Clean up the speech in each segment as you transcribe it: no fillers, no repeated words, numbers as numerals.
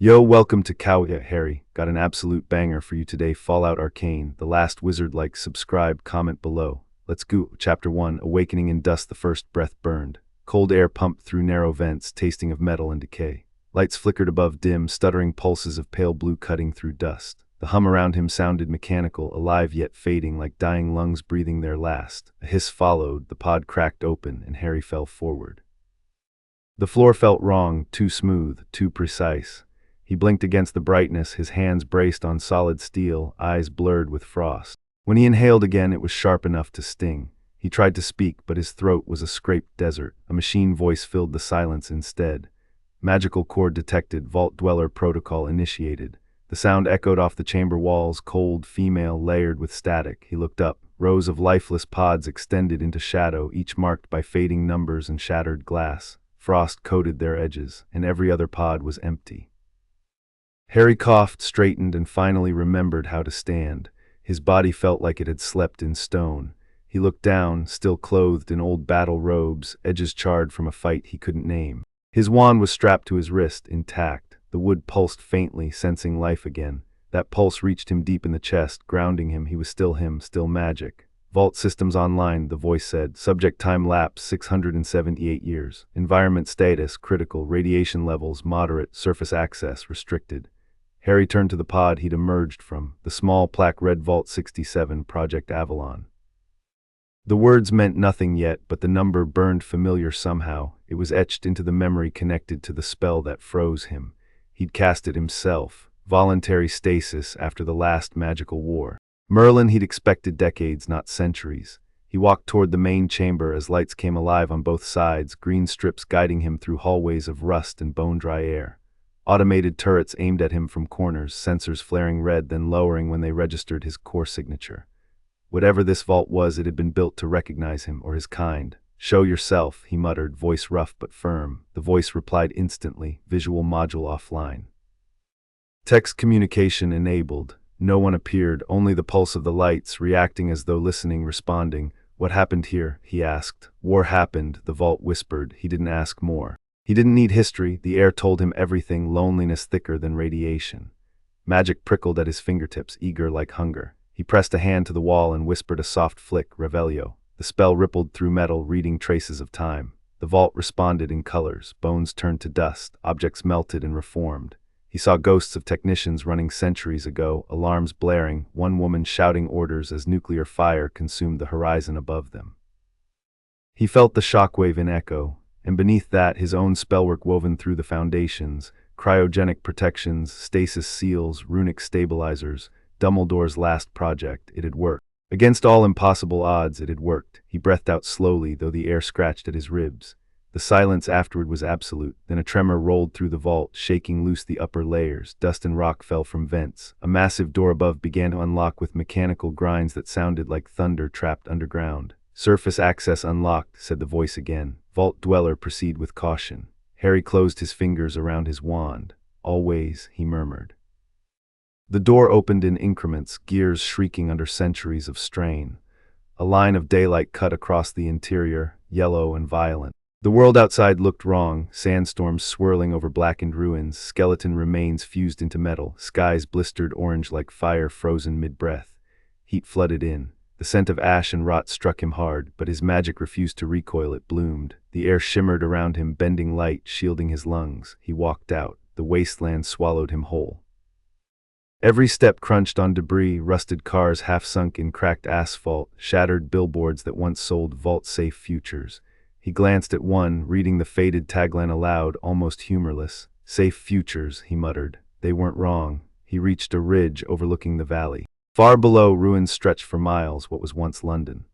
Yo, welcome to Harry. Got an absolute banger for you today. Fallout Arcane, The Last Wizard. Like, subscribe, comment below. Let's go. Chapter 1, Awakening in Dust. The first breath burned. Cold air pumped through narrow vents, tasting of metal and decay. Lights flickered above dim, stuttering pulses of pale blue cutting through dust. The hum around him sounded mechanical, alive yet fading, like dying lungs breathing their last. A hiss followed, the pod cracked open, and Harry fell forward. The floor felt wrong, too smooth, too precise. He blinked against the brightness, his hands braced on solid steel, eyes blurred with frost. When he inhaled again, it was sharp enough to sting. He tried to speak, but his throat was a scraped desert. A machine voice filled the silence instead. Magical cord detected, Vault Dweller protocol initiated. The sound echoed off the chamber walls, cold, female, layered with static. He looked up. Rows of lifeless pods extended into shadow, each marked by fading numbers and shattered glass. Frost coated their edges, and every other pod was empty. Harry coughed, straightened, and finally remembered how to stand. His body felt like it had slept in stone. He looked down, still clothed in old battle robes, edges charred from a fight he couldn't name. His wand was strapped to his wrist, intact. The wood pulsed faintly, sensing life again. That pulse reached him deep in the chest, grounding him. He was still him, still magic. Vault systems online, the voice said. Subject time lapse, 678 years. Environment status, critical. Radiation levels, moderate. Surface access, restricted. Harry turned to the pod he'd emerged from, the small plaque read Vault 67, Project Avalon. The words meant nothing yet, but the number burned familiar somehow. It was etched into the memory connected to the spell that froze him. He'd cast it himself, voluntary stasis after the last magical war. Merlin he'd expected decades, not centuries. He walked toward the main chamber as lights came alive on both sides, green strips guiding him through hallways of rust and bone-dry air. Automated turrets aimed at him from corners, sensors flaring red then lowering when they registered his core signature. Whatever this vault was, it had been built to recognize him or his kind. Show yourself, he muttered, voice rough but firm. The voice replied instantly, visual module offline. Text communication enabled. No one appeared, only the pulse of the lights, reacting as though listening, responding. What happened here? He asked. War happened, the vault whispered. He didn't ask more. He didn't need history. The air told him everything, loneliness thicker than radiation. Magic prickled at his fingertips, eager like hunger. He pressed a hand to the wall and whispered a soft flick, Revelio. The spell rippled through metal, reading traces of time. The vault responded in colors. Bones turned to dust. Objects melted and reformed. He saw ghosts of technicians running centuries ago, alarms blaring, one woman shouting orders as nuclear fire consumed the horizon above them. He felt the shockwave in echo, and beneath that his own spellwork woven through the foundations, cryogenic protections, stasis seals, runic stabilizers, Dumbledore's last project. It had worked. Against all impossible odds, it had worked. He breathed out slowly, though the air scratched at his ribs. The silence afterward was absolute. Then a tremor rolled through the vault, shaking loose the upper layers. Dust and rock fell from vents. A massive door above began to unlock with mechanical grinds that sounded like thunder trapped underground. Surface access unlocked, said the voice again. Vault Dweller, proceed with caution. Harry closed his fingers around his wand. Always, he murmured. The door opened in increments, gears shrieking under centuries of strain. A line of daylight cut across the interior, yellow and violent. The world outside looked wrong, sandstorms swirling over blackened ruins, skeleton remains fused into metal, skies blistered orange like fire frozen mid-breath. Heat flooded in. The scent of ash and rot struck him hard, but his magic refused to recoil. It bloomed. The air shimmered around him, bending light, shielding his lungs. He walked out. The wasteland swallowed him whole. Every step crunched on debris, rusted cars half sunk in cracked asphalt, shattered billboards that once sold vault-safe futures. He glanced at one, reading the faded tagline aloud, almost humorless. Safe futures, he muttered. They weren't wrong. He reached a ridge overlooking the valley. Far below, ruins stretched for miles, what was once London.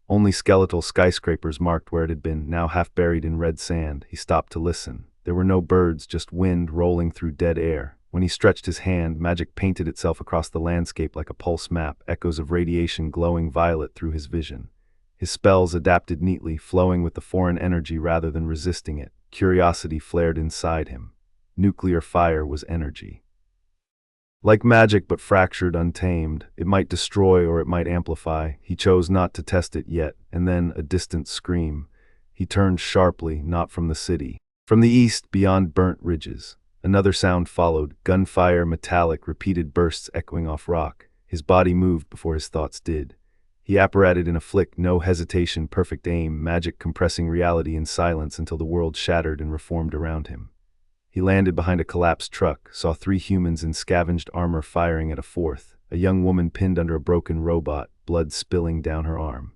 Only skeletal skyscrapers marked where it had been, now half buried in red sand. He stopped to listen. There were no birds, just wind rolling through dead air. When he stretched his hand, magic painted itself across the landscape like a pulse map, echoes of radiation glowing violet through his vision. His spells adapted neatly, flowing with the foreign energy rather than resisting it. Curiosity flared inside him. Nuclear fire was energy. Like magic but fractured, untamed, it might destroy or it might amplify. He chose not to test it yet, and then a distant scream. He turned sharply, not from the city. From the east, beyond burnt ridges. Another sound followed, gunfire, metallic, repeated bursts echoing off rock. His body moved before his thoughts did. He apparated in a flick, no hesitation, perfect aim, magic compressing reality in silence until the world shattered and reformed around him. He landed behind a collapsed truck, saw 3 humans in scavenged armor firing at a 4th, a young woman pinned under a broken robot, blood spilling down her arm.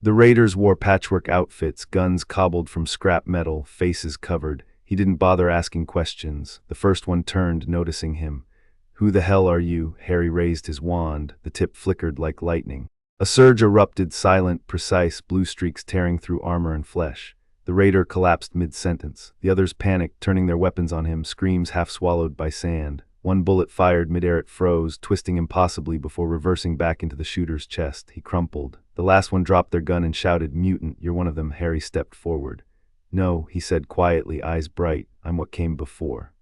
The raiders wore patchwork outfits, guns cobbled from scrap metal, faces covered. He didn't bother asking questions. The first one turned, noticing him. "Who the hell are you?" Harry raised his wand. The tip flickered like lightning. A surge erupted, silent, precise, blue streaks tearing through armor and flesh. The raider collapsed mid-sentence. The others panicked, turning their weapons on him, screams half swallowed by sand. One bullet fired mid-air, it froze, twisting impossibly before reversing back into the shooter's chest. He crumpled. The last one dropped their gun and shouted, "Mutant, you're one of them." Harry stepped forward. "No," he said quietly, eyes bright. "I'm what came before."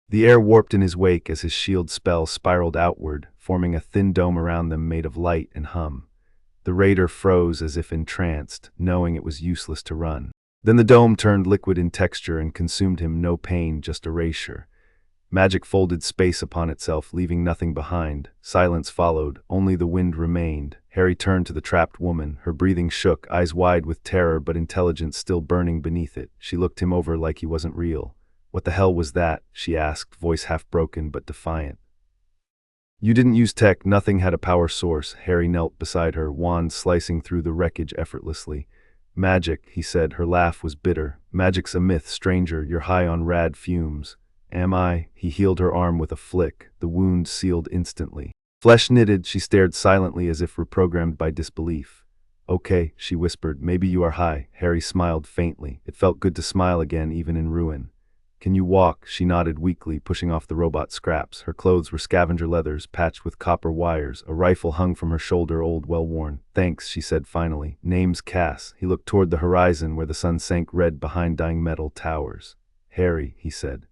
The air warped in his wake as his shield spell spiraled outward, forming a thin dome around them made of light and hum. The raider froze as if entranced, knowing it was useless to run. Then the dome turned liquid in texture and consumed him, no pain, just erasure. Magic folded space upon itself, leaving nothing behind. Silence followed, only the wind remained. Harry turned to the trapped woman. Her breathing shook, eyes wide with terror but intelligence still burning beneath it. She looked him over like he wasn't real. "What the hell was that?" she asked, voice half broken but defiant. "You didn't use tech, nothing had a power source." Harry knelt beside her, wand slicing through the wreckage effortlessly. "Magic," he said, her laugh was bitter. "Magic's a myth, stranger, you're high on rad fumes." "Am I?" He healed her arm with a flick, the wound sealed instantly. Flesh knitted, she stared silently as if reprogrammed by disbelief. "Okay," she whispered, "maybe you are high." Harry smiled faintly. It felt good to smile again, even in ruin. "Can you walk?" She nodded weakly, pushing off the robot scraps. Her clothes were scavenger leathers, patched with copper wires. A rifle hung from her shoulder, old, well-worn. "Thanks," she said finally. "Name's Cass." He looked toward the horizon where the sun sank red behind dying metal towers. "Harry," he said.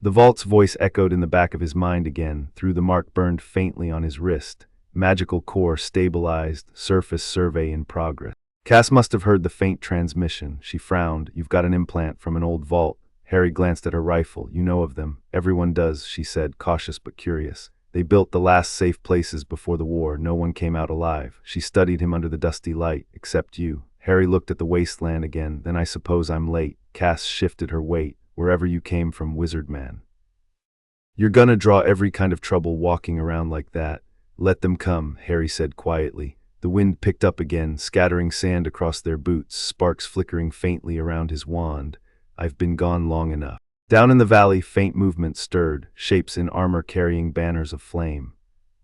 The vault's voice echoed in the back of his mind again, through the mark burned faintly on his wrist. Magical core stabilized, surface survey in progress. Cass must have heard the faint transmission. She frowned. "You've got an implant from an old vault." Harry glanced at her rifle. "You know of them." "Everyone does," she said, cautious but curious. "They built the last safe places before the war. No one came out alive." She studied him under the dusty light. "Except you." Harry looked at the wasteland again. "Then I suppose I'm late." Cass shifted her weight. "Wherever you came from, wizard man. You're gonna draw every kind of trouble walking around like that." "Let them come," Harry said quietly. The wind picked up again, scattering sand across their boots, sparks flickering faintly around his wand. "I've been gone long enough." Down in the valley, faint movement stirred, shapes in armor carrying banners of flame.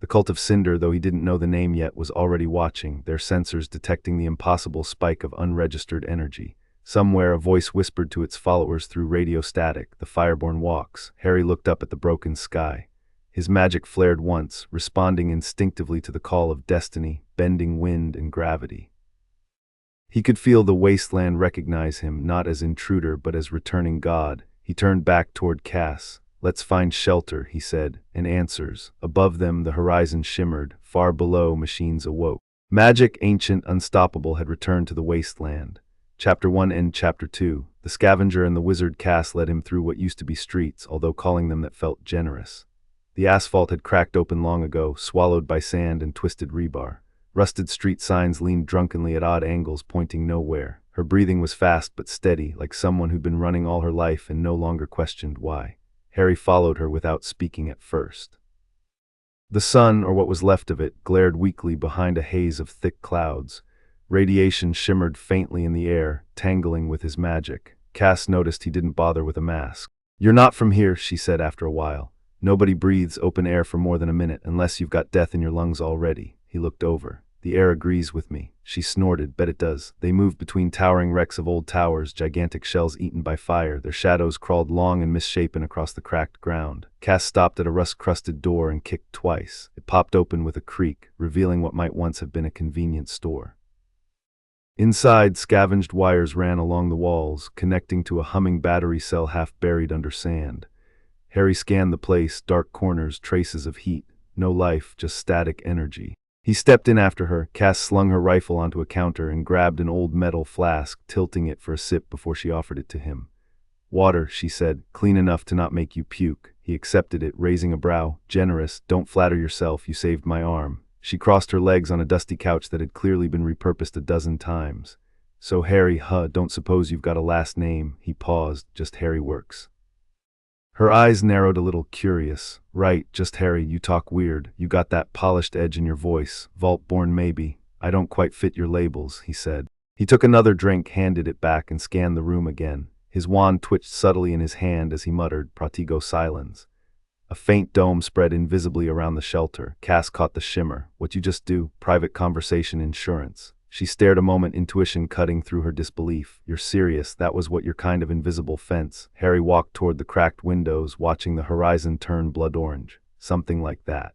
The cult of Cinder, though he didn't know the name yet, was already watching, their sensors detecting the impossible spike of unregistered energy. Somewhere a voice whispered to its followers through radio static, "The Fireborn walks." Harry looked up at the broken sky. His magic flared once, responding instinctively to the call of destiny, bending wind and gravity. He could feel the wasteland recognize him, not as intruder but as returning god. He turned back toward Cass. "Let's find shelter," he said, and answers. Above them the horizon shimmered, far below machines awoke. Magic, ancient, unstoppable, had returned to the wasteland. Chapter 1 and Chapter 2. The scavenger and the wizard Cass led him through what used to be streets, although calling them that felt generous. The asphalt had cracked open long ago, swallowed by sand and twisted rebar. Rusted street signs leaned drunkenly at odd angles, pointing nowhere. Her breathing was fast but steady, like someone who'd been running all her life and no longer questioned why. Harry followed her without speaking at first. The sun, or what was left of it, glared weakly behind a haze of thick clouds. Radiation shimmered faintly in the air, tangling with his magic. Cass noticed he didn't bother with a mask. "You're not from here," she said after a while. "Nobody breathes open air for more than a minute, unless you've got death in your lungs already." He looked over. "The air agrees with me." She snorted. "Bet it does." They moved between towering wrecks of old towers, gigantic shells eaten by fire. Their shadows crawled long and misshapen across the cracked ground. Cass stopped at a rust-crusted door and kicked twice. It popped open with a creak, revealing what might once have been a convenience store. Inside, scavenged wires ran along the walls, connecting to a humming battery cell half buried under sand. Harry scanned the place, dark corners, traces of heat. No life, just static energy. He stepped in after her. Cass slung her rifle onto a counter and grabbed an old metal flask, tilting it for a sip before she offered it to him. Water, she said, clean enough to not make you puke. He accepted it, raising a brow. Generous, don't flatter yourself, you saved my arm. She crossed her legs on a dusty couch that had clearly been repurposed a dozen times. So Harry, don't suppose you've got a last name? He paused. Just Harry works. Her eyes narrowed a little, curious. Right, just Harry, you talk weird. You got that polished edge in your voice. Vault-born maybe. I don't quite fit your labels, he said. He took another drink, handed it back, and scanned the room again. His wand twitched subtly in his hand as he muttered, Pratigo silence. A faint dome spread invisibly around the shelter. Cass caught the shimmer. What you just do? Private conversation insurance. She stared a moment, intuition cutting through her disbelief. You're serious? That was what your kind of invisible fence? Harry walked toward the cracked windows, watching the horizon turn blood orange. Something like that.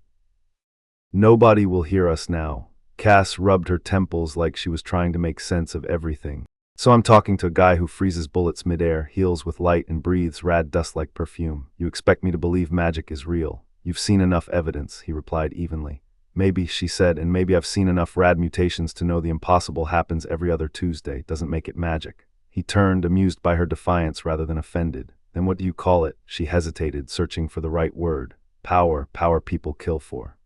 Nobody will hear us now. Cass rubbed her temples like she was trying to make sense of everything. So I'm talking to a guy who freezes bullets midair, heals with light, and breathes rad dust like perfume. You expect me to believe magic is real? You've seen enough evidence, he replied evenly. Maybe, she said, and maybe I've seen enough rad mutations to know the impossible happens every other Tuesday. Doesn't make it magic. He turned, amused by her defiance rather than offended. Then what do you call it? She hesitated, searching for the right word. Power people kill for.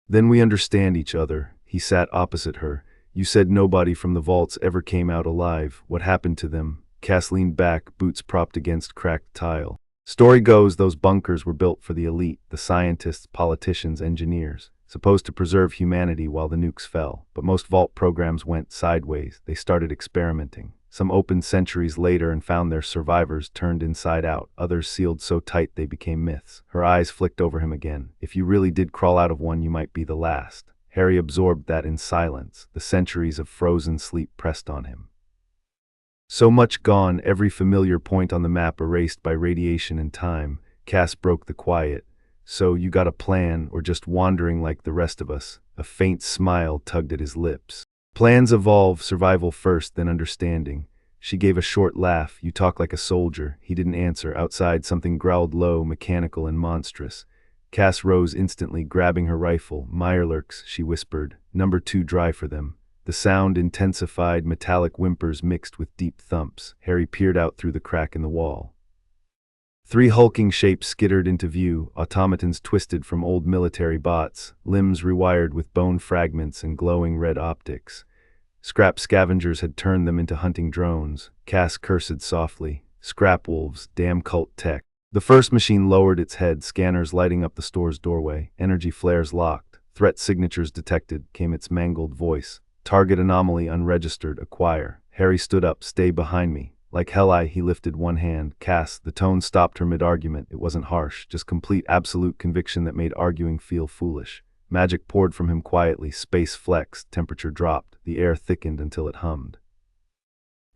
Then we understand each other. He sat opposite her. You said nobody from the vaults ever came out alive. What happened to them? Cass leaned back, boots propped against cracked tile. Story goes those bunkers were built for the elite, the scientists, politicians, engineers, supposed to preserve humanity while the nukes fell. But most vault programs went sideways. They started experimenting. Some opened centuries later and found their survivors turned inside out. Others sealed so tight they became myths. Her eyes flicked over him again. If you really did crawl out of one, you might be the last. Harry absorbed that in silence. The centuries of frozen sleep pressed on him. So much gone, every familiar point on the map erased by radiation and time. Cass broke the quiet. So you got a plan, or just wandering like the rest of us? A faint smile tugged at his lips. Plans evolve, survival first, then understanding. She gave a short laugh. You talk like a soldier. He didn't answer. Outside, something growled low, mechanical and monstrous. Cass rose instantly, grabbing her rifle. Mirelurks, she whispered. Number 2 dry for them. The sound intensified, metallic whimpers mixed with deep thumps. Harry peered out through the crack in the wall. 3 hulking shapes skittered into view, automatons twisted from old military bots, limbs rewired with bone fragments and glowing red optics. Scrap scavengers had turned them into hunting drones. Cass cursed softly. Scrap wolves, damn cult tech. The first machine lowered its head, scanners lighting up the store's doorway. Energy flares locked. Threat signatures detected, came its mangled voice. Target anomaly unregistered, acquire. Harry stood up, stay behind me. Like he lifted one hand. Cass, the tone stopped her mid-argument. It wasn't harsh, just complete absolute conviction that made arguing feel foolish. Magic poured from him quietly, space flexed, temperature dropped, the air thickened until it hummed.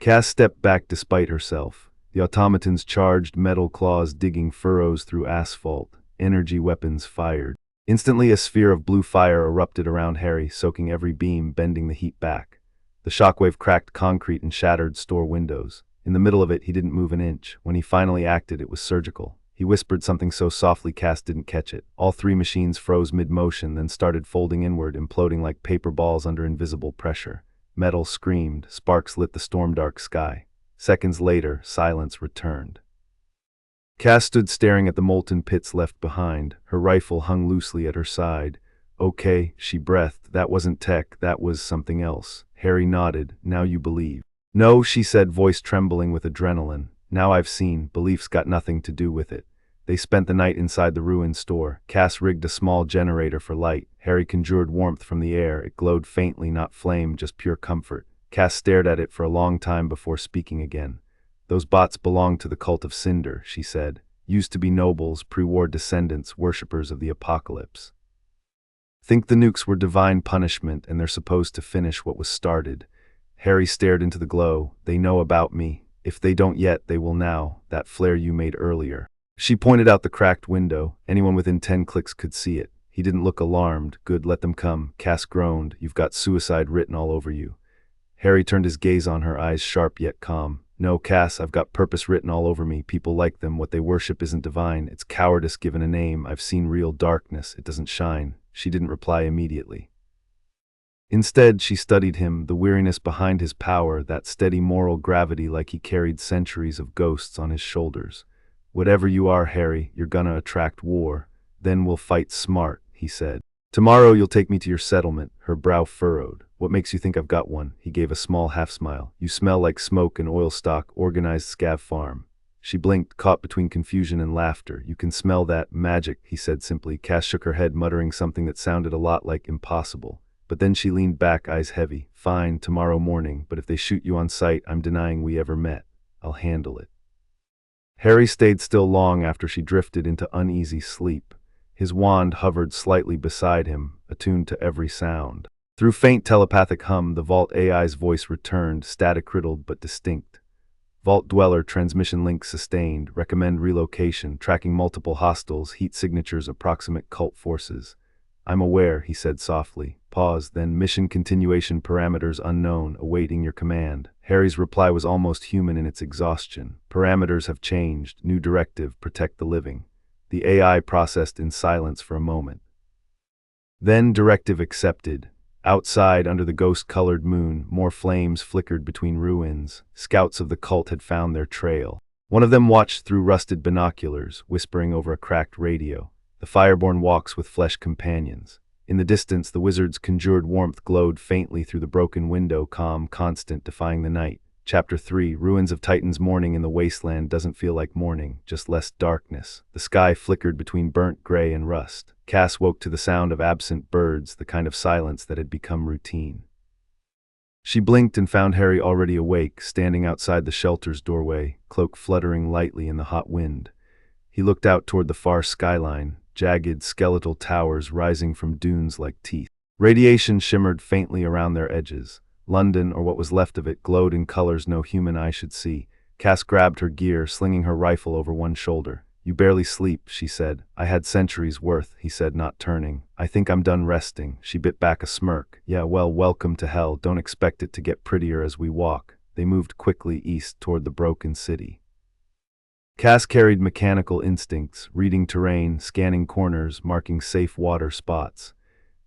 Cass stepped back despite herself. The automatons charged, metal claws digging furrows through asphalt. Energy weapons fired. Instantly a sphere of blue fire erupted around Harry, soaking every beam, bending the heat back. The shockwave cracked concrete and shattered store windows. In the middle of it, he didn't move an inch. When he finally acted, it was surgical. He whispered something so softly Cass didn't catch it. All 3 machines froze mid-motion, then started folding inward, imploding like paper balls under invisible pressure. Metal screamed. Sparks lit the storm-dark sky. Seconds later, silence returned. Cass stood staring at the molten pits left behind. Her rifle hung loosely at her side. Okay, she breathed. That wasn't tech, that was something else. Harry nodded. Now you believe. No, she said, voice trembling with adrenaline. Now I've seen. Belief's got nothing to do with it. They spent the night inside the ruined store. Cass rigged a small generator for light. Harry conjured warmth from the air. It glowed faintly, not flame, just pure comfort. Cass stared at it for a long time before speaking again. Those bots belonged to the cult of Cinder, she said. Used to be nobles, pre-war descendants, worshippers of the apocalypse. Think the nukes were divine punishment and they're supposed to finish what was started. Harry stared into the glow. They know about me. If they don't yet, they will now. That flare you made earlier. She pointed out the cracked window. Anyone within 10 clicks could see it. He didn't look alarmed. Good, let them come. Cass groaned. You've got suicide written all over you. Harry turned his gaze on her, eyes sharp yet calm. No, Cass, I've got purpose written all over me. People like them. What they worship isn't divine. It's cowardice given a name. I've seen real darkness. It doesn't shine. She didn't reply immediately. Instead, she studied him, the weariness behind his power, that steady moral gravity like he carried centuries of ghosts on his shoulders. "Whatever you are, Harry, you're gonna attract war. Then we'll fight smart," he said. "Tomorrow you'll take me to your settlement." Her brow furrowed. "What makes you think I've got one?" He gave a small half-smile. "You smell like smoke and oil stock, organized scav farm." She blinked, caught between confusion and laughter. "You can smell that magic," he said simply. Cass shook her head, muttering something that sounded a lot like impossible. But then she leaned back, eyes heavy. "Fine, tomorrow morning, but if they shoot you on sight, I'm denying we ever met. I'll handle it." Harry stayed still long after she drifted into uneasy sleep. His wand hovered slightly beside him, attuned to every sound. Through faint telepathic hum, the Vault AI's voice returned, static-riddled but distinct. "Vault Dweller, transmission link sustained. Recommend relocation, tracking multiple hostiles, heat signatures, approximate cult forces." "I'm aware," he said softly. Pause, then "mission continuation parameters unknown, awaiting your command." Harry's reply was almost human in its exhaustion. "Parameters have changed. New directive, protect the living." The AI processed in silence for a moment. Then directive accepted. Outside, under the ghost-colored moon, more flames flickered between ruins. Scouts of the cult had found their trail. One of them watched through rusted binoculars, whispering over a cracked radio. The fireborn walks with flesh companions. In the distance, the wizard's conjured warmth glowed faintly through the broken window, calm, constant, defying the night. Chapter 3, Ruins of Titan's morning in the wasteland doesn't feel like morning, just less darkness. The sky flickered between burnt gray and rust. Cass woke to the sound of absent birds, the kind of silence that had become routine. She blinked and found Harry already awake, standing outside the shelter's doorway, cloak fluttering lightly in the hot wind. He looked out toward the far skyline, jagged, skeletal towers rising from dunes like teeth. Radiation shimmered faintly around their edges. London, or what was left of it, glowed in colors no human eye should see. Cass grabbed her gear, slinging her rifle over one shoulder. "You barely sleep," she said. "I had centuries' worth," he said, not turning. "I think I'm done resting." She bit back a smirk. "Yeah, well, welcome to hell. Don't expect it to get prettier as we walk." They moved quickly east toward the broken city. Cass carried mechanical instincts, reading terrain, scanning corners, marking safe water spots.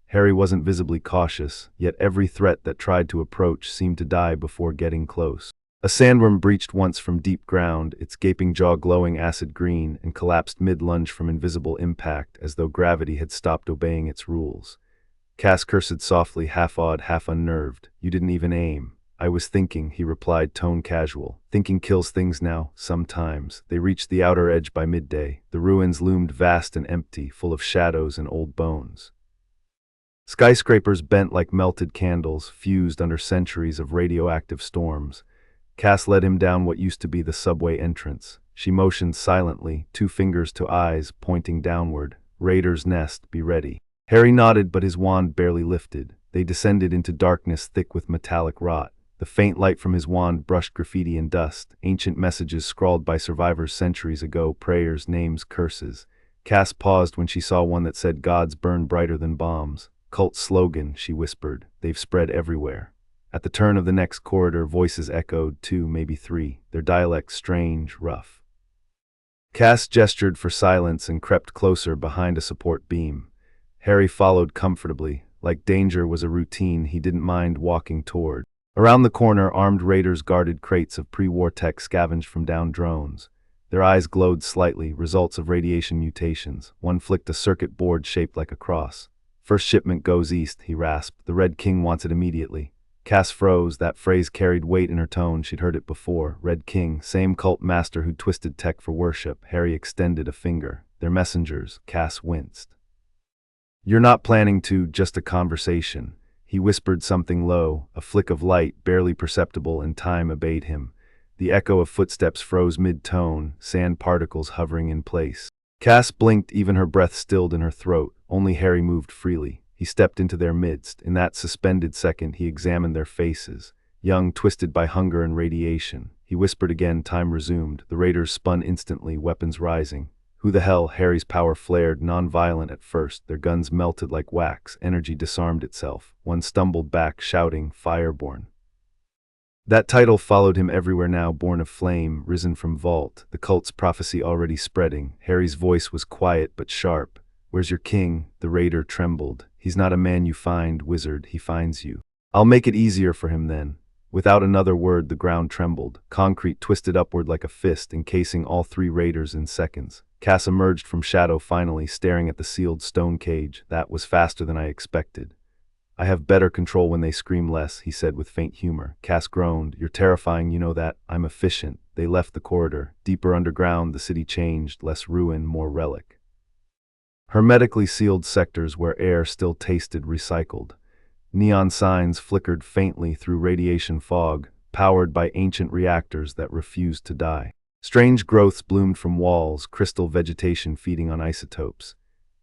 Harry wasn't visibly cautious, yet every threat that tried to approach seemed to die before getting close. A sandworm breached once from deep ground, its gaping jaw glowing acid green, and collapsed mid-lunge from invisible impact, as though gravity had stopped obeying its rules. Cass cursed softly, half awed, half unnerved. "You didn't even aim." "I was thinking," he replied, tone casual. "Thinking kills things now, sometimes." They reached the outer edge by midday. The ruins loomed vast and empty, full of shadows and old bones. Skyscrapers bent like melted candles, fused under centuries of radioactive storms. Cass led him down what used to be the subway entrance. She motioned silently, 2 fingers to eyes, pointing downward. "Raider's nest, be ready." Harry nodded, but his wand barely lifted. They descended into darkness thick with metallic rot. The faint light from his wand brushed graffiti and dust, ancient messages scrawled by survivors centuries ago, prayers, names, curses. Cass paused when she saw one that said, "Gods burn brighter than bombs." "Cult slogan," she whispered. "They've spread everywhere." At the turn of the next corridor, voices echoed, 2, maybe 3, their dialect strange, rough. Cass gestured for silence and crept closer behind a support beam. Harry followed comfortably. Like danger was a routine he didn't mind walking toward. Around the corner, armed raiders guarded crates of pre-war tech scavenged from downed drones. Their eyes glowed slightly, results of radiation mutations. One flicked a circuit board shaped like a cross. "First shipment goes east," he rasped. "The Red King wants it immediately." Cass froze. That phrase carried weight in her tone. She'd heard it before. Red King, same cult master who'd twisted tech for worship. Harry extended a finger. "They're messengers." Cass winced. "You're not planning to, just a conversation." He whispered something low. A flick of light, barely perceptible, and time obeyed him. The echo of footsteps froze mid-tone, sand particles hovering in place. Cass blinked, even her breath stilled in her throat. Only Harry moved freely. He stepped into their midst. In that suspended second, he examined their faces. Young, twisted by hunger and radiation. He whispered again, time resumed. The raiders spun instantly, weapons rising. "Who the hell?" Harry's power flared, non-violent at first. Their guns melted like wax. Energy disarmed itself. One stumbled back, shouting, "Fireborn." That title followed him everywhere now, born of flame, risen from vault, the cult's prophecy already spreading. Harry's voice was quiet but sharp. "Where's your king?" The raider trembled. He's not a man you find, wizard, he finds you. I'll make it easier for him then. Without another word, the ground trembled. Concrete twisted upward like a fist, encasing all three raiders in seconds. Cass emerged from shadow finally, staring at the sealed stone cage. That was faster than I expected. I have better control when they scream less, he said with faint humor. Cass groaned. You're terrifying, you know that. I'm efficient. They left the corridor. Deeper underground, the city changed. Less ruin, more relic. Hermetically sealed sectors where air still tasted recycled. Neon signs flickered faintly through radiation fog, powered by ancient reactors that refused to die. Strange growths bloomed from walls, crystal vegetation feeding on isotopes.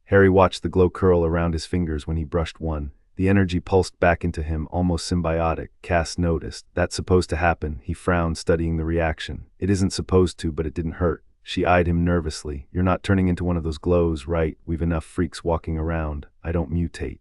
Harry watched the glow curl around his fingers when he brushed one. The energy pulsed back into him, almost symbiotic. Cass noticed. That's supposed to happen. He frowned, studying the reaction. It isn't supposed to, but it didn't hurt. She eyed him nervously. You're not turning into one of those glows, right? We've enough freaks walking around. I don't mutate.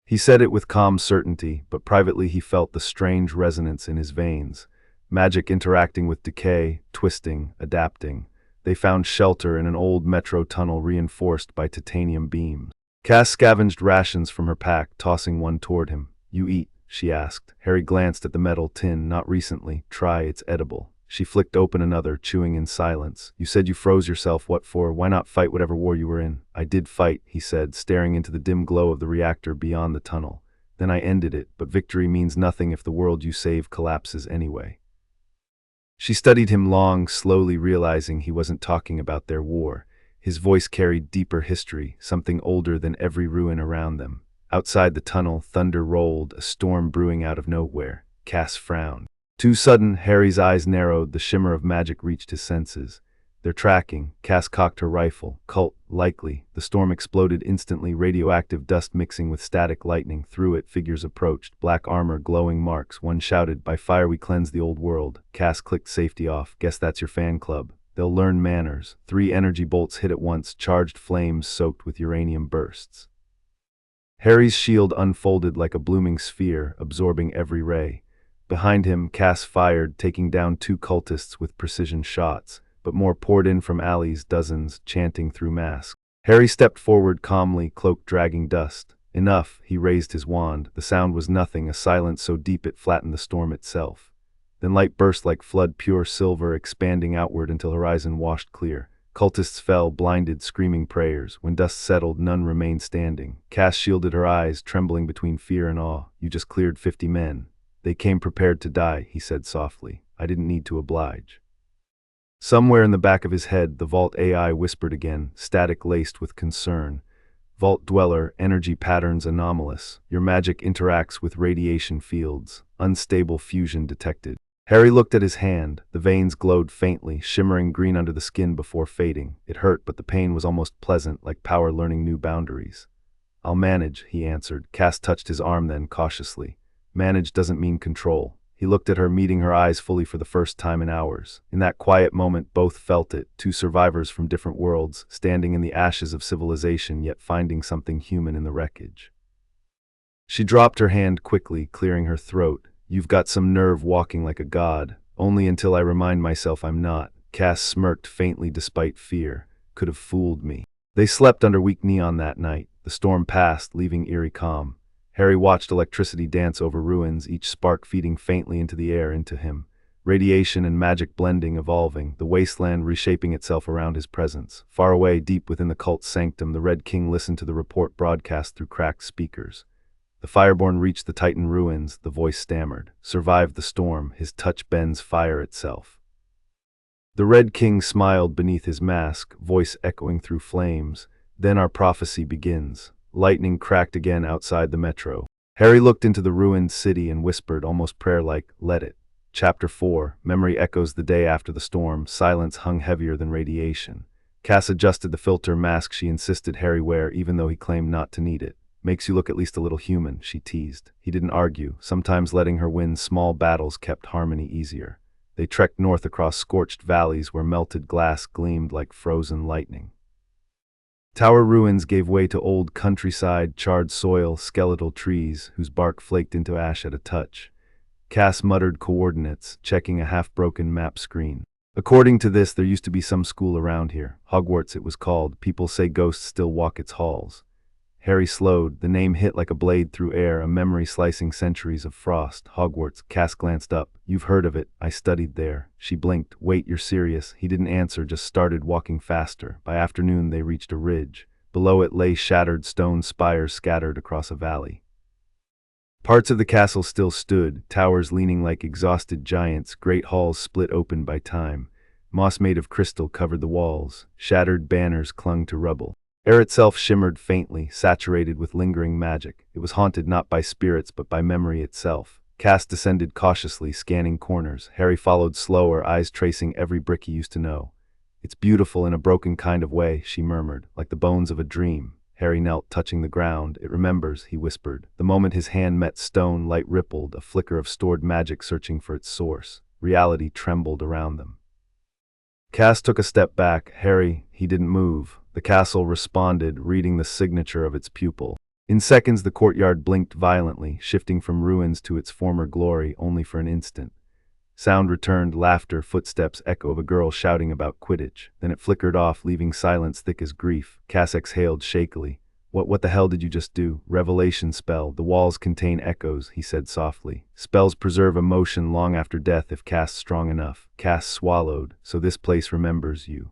He said it with calm certainty, but privately he felt the strange resonance in his veins. Magic interacting with decay, twisting, adapting. They found shelter in an old metro tunnel reinforced by titanium beams. Cass scavenged rations from her pack, tossing one toward him. You eat, she asked. Harry glanced at the metal tin. Not recently. Try, it's edible. She flicked open another, chewing in silence. You said you froze yourself. What for? Why not fight whatever war you were in? I did fight, he said, staring into the dim glow of the reactor beyond the tunnel. Then I ended it, but victory means nothing if the world you save collapses anyway. She studied him long, slowly realizing he wasn't talking about their war. His voice carried deeper history, something older than every ruin around them. Outside the tunnel, thunder rolled, a storm brewing out of nowhere. Cass frowned. Too sudden, Harry's eyes narrowed. The shimmer of magic reached his senses. They're tracking. Cass cocked her rifle. Cult, likely. The storm exploded instantly, radioactive dust mixing with static lightning. Through it, figures approached, black armor, glowing marks. One shouted, by fire we cleanse the old world. Cass clicked safety off. Guess that's your fan club. They'll learn manners. 3 energy bolts hit at once, charged flames soaked with uranium bursts. Harry's shield unfolded like a blooming sphere, absorbing every ray. Behind him, Cass fired, taking down 2 cultists with precision shots, but more poured in from alleys, dozens, chanting through masks. Harry stepped forward calmly, cloak dragging dust. Enough, he raised his wand. The sound was nothing, a silence so deep it flattened the storm itself. Then light burst like flood, pure silver, expanding outward until horizon washed clear. Cultists fell, blinded, screaming prayers. When dust settled, none remained standing. Cass shielded her eyes, trembling between fear and awe. You just cleared 50 men. They came prepared to die, he said softly. I didn't need to oblige. Somewhere in the back of his head, the Vault AI whispered again, static laced with concern. Vault Dweller, energy patterns anomalous. Your magic interacts with radiation fields. Unstable fusion detected. Harry looked at his hand. The veins glowed faintly, shimmering green under the skin before fading. It hurt, but the pain was almost pleasant, like power learning new boundaries. I'll manage, he answered. Cass touched his arm then, cautiously. Manage doesn't mean control. He looked at her, meeting her eyes fully for the first time in hours. In that quiet moment, both felt it, 2 survivors from different worlds, standing in the ashes of civilization, yet finding something human in the wreckage. She dropped her hand quickly, clearing her throat. You've got some nerve walking like a god. Only until I remind myself I'm not. Cass smirked faintly despite fear. Could have fooled me. They slept under weak neon that night. The storm passed, leaving eerie calm. Harry watched electricity dance over ruins, each spark feeding faintly into the air, into him. Radiation and magic blending, evolving, the wasteland reshaping itself around his presence. Far away, deep within the cult's sanctum, the Red King listened to the report broadcast through cracked speakers. The Fireborn reached the Titan ruins, the voice stammered. Survived the storm, his touch bends fire itself. The Red King smiled beneath his mask, voice echoing through flames. Then our prophecy begins. Lightning cracked again outside the metro. Harry looked into the ruined city and whispered, almost prayer-like, let it. Chapter 4. Memory echoes the day after the storm. Silence hung heavier than radiation. Cass adjusted the filter mask she insisted Harry wear, even though he claimed not to need it. Makes you look at least a little human, she teased. He didn't argue. Sometimes letting her win small battles kept harmony easier. They trekked north across scorched valleys where melted glass gleamed like frozen lightning. Tower ruins gave way to old countryside, charred soil, skeletal trees, whose bark flaked into ash at a touch. Cass muttered coordinates, checking a half-broken map screen. According to this, there used to be some school around here. Hogwarts it was called. People say ghosts still walk its halls. Harry slowed. The name hit like a blade through air, a memory slicing centuries of frost. Hogwarts. Cass glanced up. You've heard of it. I studied there. She blinked. Wait, you're serious? He didn't answer, just started walking faster. By afternoon, they reached a ridge. Below it lay shattered stone spires scattered across a valley. Parts of the castle still stood, towers leaning like exhausted giants, great halls split open by time. Moss made of crystal covered the walls. Shattered banners clung to rubble. Air itself shimmered faintly, saturated with lingering magic. It was haunted not by spirits but by memory itself. Cass descended cautiously, scanning corners. Harry followed slower, eyes tracing every brick he used to know. It's beautiful in a broken kind of way, she murmured, like the bones of a dream. Harry knelt, touching the ground. It remembers, he whispered. The moment his hand met stone, light rippled, a flicker of stored magic searching for its source. Reality trembled around them. Cass took a step back. Harry, he didn't move. The castle responded, reading the signature of its pupil. In seconds, the courtyard blinked violently, shifting from ruins to its former glory only for an instant. Sound returned, laughter, footsteps, echo of a girl shouting about Quidditch. Then it flickered off, leaving silence thick as grief. Cass exhaled shakily. What the hell did you just do? Revelation spell. The walls contain echoes, he said softly. Spells preserve emotion long after death if cast strong enough. Cass swallowed. So this place remembers you.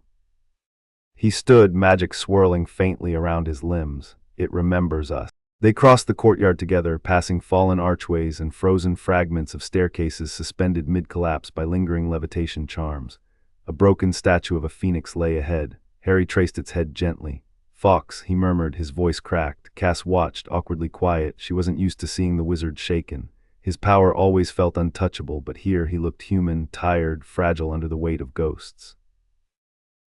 He stood, magic swirling faintly around his limbs. It remembers us. They crossed the courtyard together, passing fallen archways and frozen fragments of staircases suspended mid-collapse by lingering levitation charms. A broken statue of a phoenix lay ahead. Harry traced its head gently. Fox, he murmured, his voice cracked. Cass watched, awkwardly quiet. She wasn't used to seeing the wizard shaken. His power always felt untouchable, but here he looked human, tired, fragile under the weight of ghosts.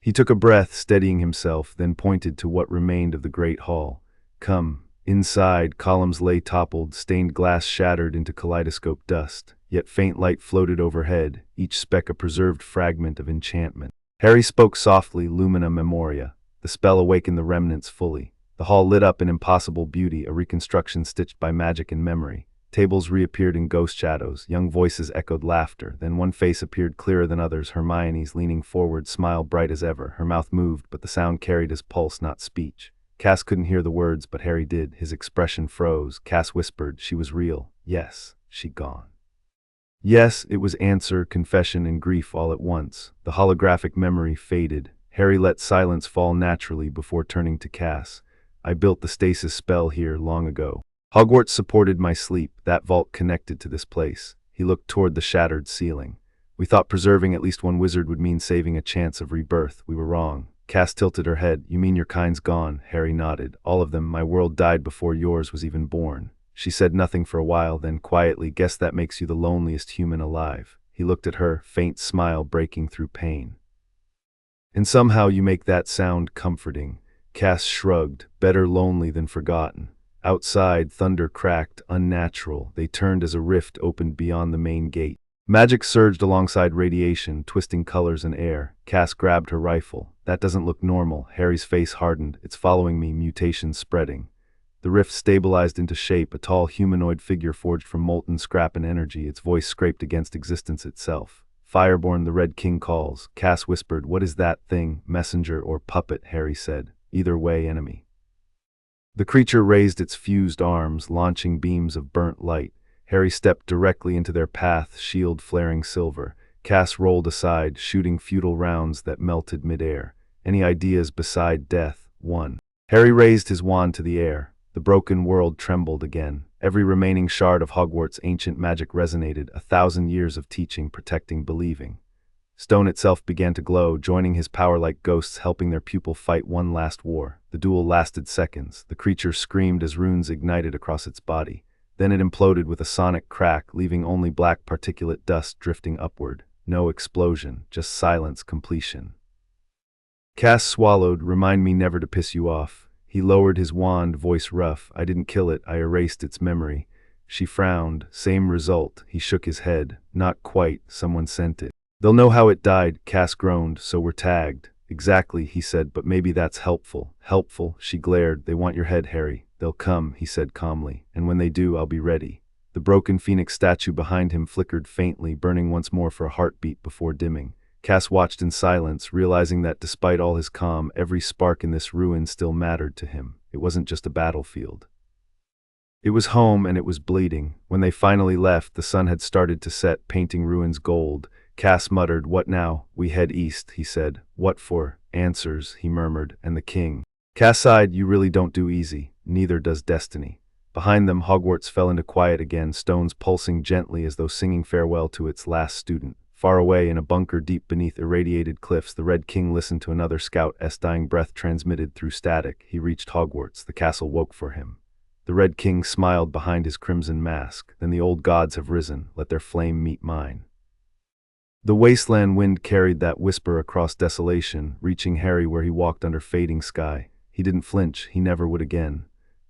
He took a breath, steadying himself, then pointed to what remained of the great hall. Come. Inside, columns lay toppled, stained glass shattered into kaleidoscope dust, yet faint light floated overhead, each speck a preserved fragment of enchantment. Harry spoke softly, Lumina Memoria. The spell awakened the remnants fully. The hall lit up in impossible beauty, a reconstruction stitched by magic and memory. Tables reappeared in ghost shadows, young voices echoed laughter, then one face appeared clearer than others, Hermione's, leaning forward, smile bright as ever. Her mouth moved, but the sound carried as pulse, not speech. Cass couldn't hear the words, but Harry did. His expression froze. Cass whispered, she was real. Yes, she'd gone. Yes, it was answer, confession, and grief all at once. The holographic memory faded. Harry let silence fall naturally before turning to Cass. I built the stasis spell here long ago. Hogwarts supported my sleep, that vault connected to this place. He looked toward the shattered ceiling. We thought preserving at least one wizard would mean saving a chance of rebirth. We were wrong. Cass tilted her head. You mean your kind's gone? Harry nodded. All of them. My world died before yours was even born. She said nothing for a while, then quietly, guess that makes you the loneliest human alive. He looked at her, faint smile breaking through pain. And somehow you make that sound comforting. Cass shrugged. Better lonely than forgotten. Outside, thunder cracked, unnatural. They turned as a rift opened beyond the main gate. Magic surged alongside radiation, twisting colors and air. Cass grabbed her rifle. That doesn't look normal. Harry's face hardened. It's following me, mutations spreading. The rift stabilized into shape, a tall humanoid figure forged from molten scrap and energy, its voice scraped against existence itself. Fireborn, the Red King calls. Cass whispered, what is that thing? Messenger or puppet? Harry said. Either way, enemy. The creature raised its fused arms, launching beams of burnt light. Harry stepped directly into their path, shield flaring silver. Cass rolled aside, shooting futile rounds that melted midair. Any ideas beside death? One. Harry raised his wand to the air. The broken world trembled again. Every remaining shard of Hogwarts' ancient magic resonated, 1,000 years of teaching, protecting, believing. Stone itself began to glow, joining his power like ghosts, helping their pupil fight one last war. The duel lasted seconds. The creature screamed as runes ignited across its body. Then it imploded with a sonic crack, leaving only black particulate dust drifting upward. No explosion, just silence, completion. Cass swallowed, remind me never to piss you off. He lowered his wand, voice rough. I didn't kill it, I erased its memory. She frowned, same result. He shook his head. Not quite, someone sent it. They'll know how it died, Cass groaned, so we're tagged. Exactly, he said, but maybe that's helpful. Helpful, she glared. They want your head, Harry. They'll come, he said calmly, and when they do, I'll be ready. The broken phoenix statue behind him flickered faintly, burning once more for a heartbeat before dimming. Cass watched in silence, realizing that despite all his calm, every spark in this ruin still mattered to him. It wasn't just a battlefield. It was home, and it was bleeding. When they finally left, the sun had started to set, painting ruins gold. Cass muttered, "What now?" "We head east," he said. "What for?" "Answers," he murmured, "and the king." Cass sighed. "You really don't do easy. Neither does destiny." Behind them, Hogwarts fell into quiet again, stones pulsing gently as though singing farewell to its last student. Far away, in a bunker deep beneath irradiated cliffs, the Red King listened to another scout's dying breath transmitted through static. He reached Hogwarts. The castle woke for him. The Red King smiled behind his crimson mask. "Then the old gods have risen. Let their flame meet mine." The wasteland wind carried that whisper across desolation, reaching Harry where he walked under fading sky. He didn't flinch. He never would again.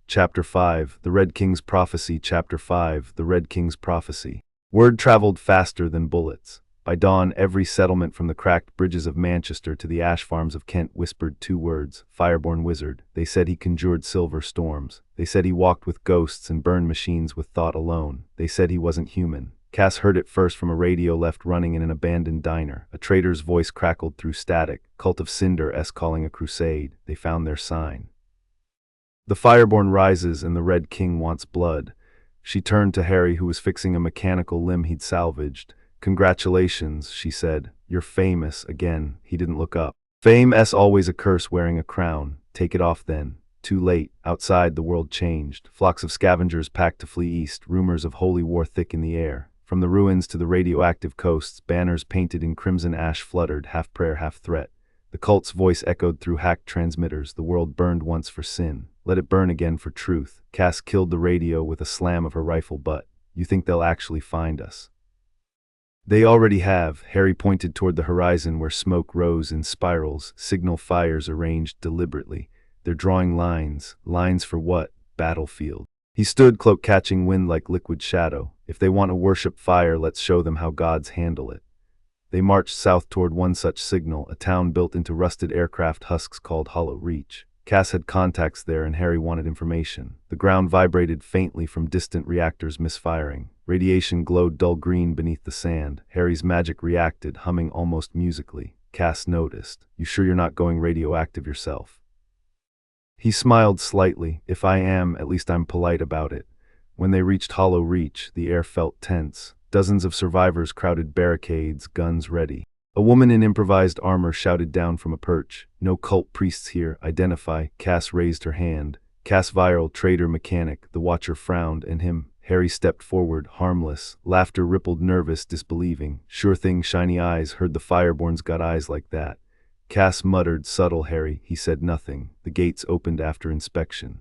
Chapter 5, The Red King's Prophecy. Chapter 5, The Red King's Prophecy. Word traveled faster than bullets. By dawn, every settlement from the cracked bridges of Manchester to the ash farms of Kent whispered two words: Fireborn Wizard. They said he conjured silver storms. They said he walked with ghosts and burned machines with thought alone. They said he wasn't human. Cass heard it first from a radio left running in an abandoned diner. A trader's voice crackled through static. Cult of Cinder calling a crusade. They found their sign. The Fireborn rises and the Red King wants blood. She turned to Harry, who was fixing a mechanical limb he'd salvaged. "Congratulations," she said. "You're famous again." He didn't look up. Fame's always a curse wearing a crown. Take it off then. Too late. Outside, the world changed. Flocks of scavengers packed to flee east, rumors of holy war thick in the air. From the ruins to the radioactive coasts, banners painted in crimson ash fluttered, half prayer, half threat. The cult's voice echoed through hacked transmitters. The world burned once for sin. Let it burn again for truth. Cass killed the radio with a slam of her rifle butt. "You think they'll actually find us?" "They already have." Harry pointed toward the horizon where smoke rose in spirals, signal fires arranged deliberately. "They're drawing lines. Lines for what? Battlefield." He stood, cloak catching wind like liquid shadow. "If they want to worship fire, let's show them how gods handle it." They marched south toward one such signal, a town built into rusted aircraft husks called Hollow Reach. Cass had contacts there, and Harry wanted information. The ground vibrated faintly from distant reactors misfiring. Radiation glowed dull green beneath the sand. Harry's magic reacted, humming almost musically. Cass noticed. "You sure you're not going radioactive yourself?" He smiled slightly. "If I am, at least I'm polite about it." When they reached Hollow Reach, the air felt tense. Dozens of survivors crowded barricades, guns ready. A woman in improvised armor shouted down from a perch, "No cult priests here. Identify." Cass raised her hand. "Cass Viral, trader mechanic." The watcher frowned, and him. Harry stepped forward, harmless. Laughter rippled, nervous, disbelieving. "Sure thing, shiny eyes. Heard the Fireborn's got eyes like that." Cass muttered, "Subtle, Harry." He said nothing. The gates opened after inspection.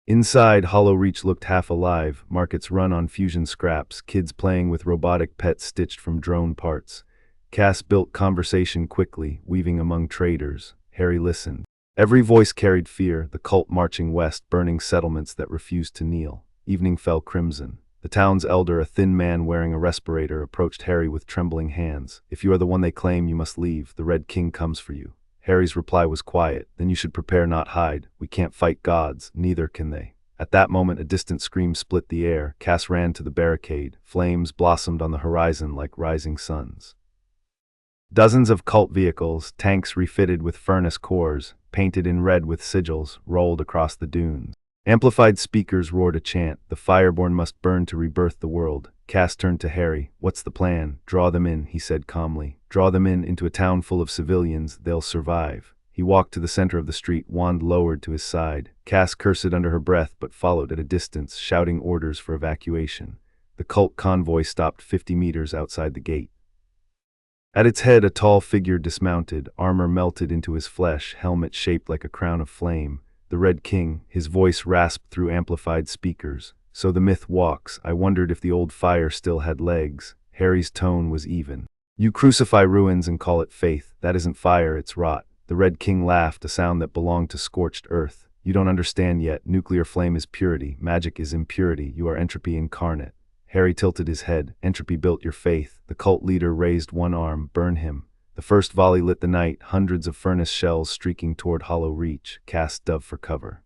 Inside, Hollow Reach looked half alive. Markets run on fusion scraps, kids playing with robotic pets stitched from drone parts. Cass built conversation quickly, weaving among traders. Harry listened. Every voice carried fear, the cult marching west, burning settlements that refused to kneel. Evening fell crimson. The town's elder, a thin man wearing a respirator, approached Harry with trembling hands. "If you are the one they claim, you must leave. The Red King comes for you." Harry's reply was quiet. "Then you should prepare, not hide. We can't fight gods, neither can they." At that moment, a distant scream split the air. Cass ran to the barricade. Flames blossomed on the horizon like rising suns. Dozens of cult vehicles, tanks refitted with furnace cores, painted in red with sigils, rolled across the dunes. Amplified speakers roared a chant. The Fireborn must burn to rebirth the world. Cass turned to Harry. "What's the plan?" "Draw them in," he said calmly. "Draw them in into a town full of civilians. They'll survive." He walked to the center of the street, wand lowered to his side. Cass cursed under her breath but followed at a distance, shouting orders for evacuation. The cult convoy stopped 50 meters outside the gate. At its head, a tall figure dismounted, armor melted into his flesh, helmet shaped like a crown of flame. The Red King, his voice rasped through amplified speakers. "So the myth walks." I wondered if the old fire still had legs. Harry's tone was even. "You crucify ruins and call it faith. That isn't fire, it's rot." The Red King laughed, a sound that belonged to scorched earth. "You don't understand yet. Nuclear flame is purity. Magic is impurity. You are entropy incarnate." Harry tilted his head. "Entropy built your faith." The cult leader raised one arm. "Burn him." The first volley lit the night, hundreds of furnace shells streaking toward Hollow Reach. Cass dove for cover.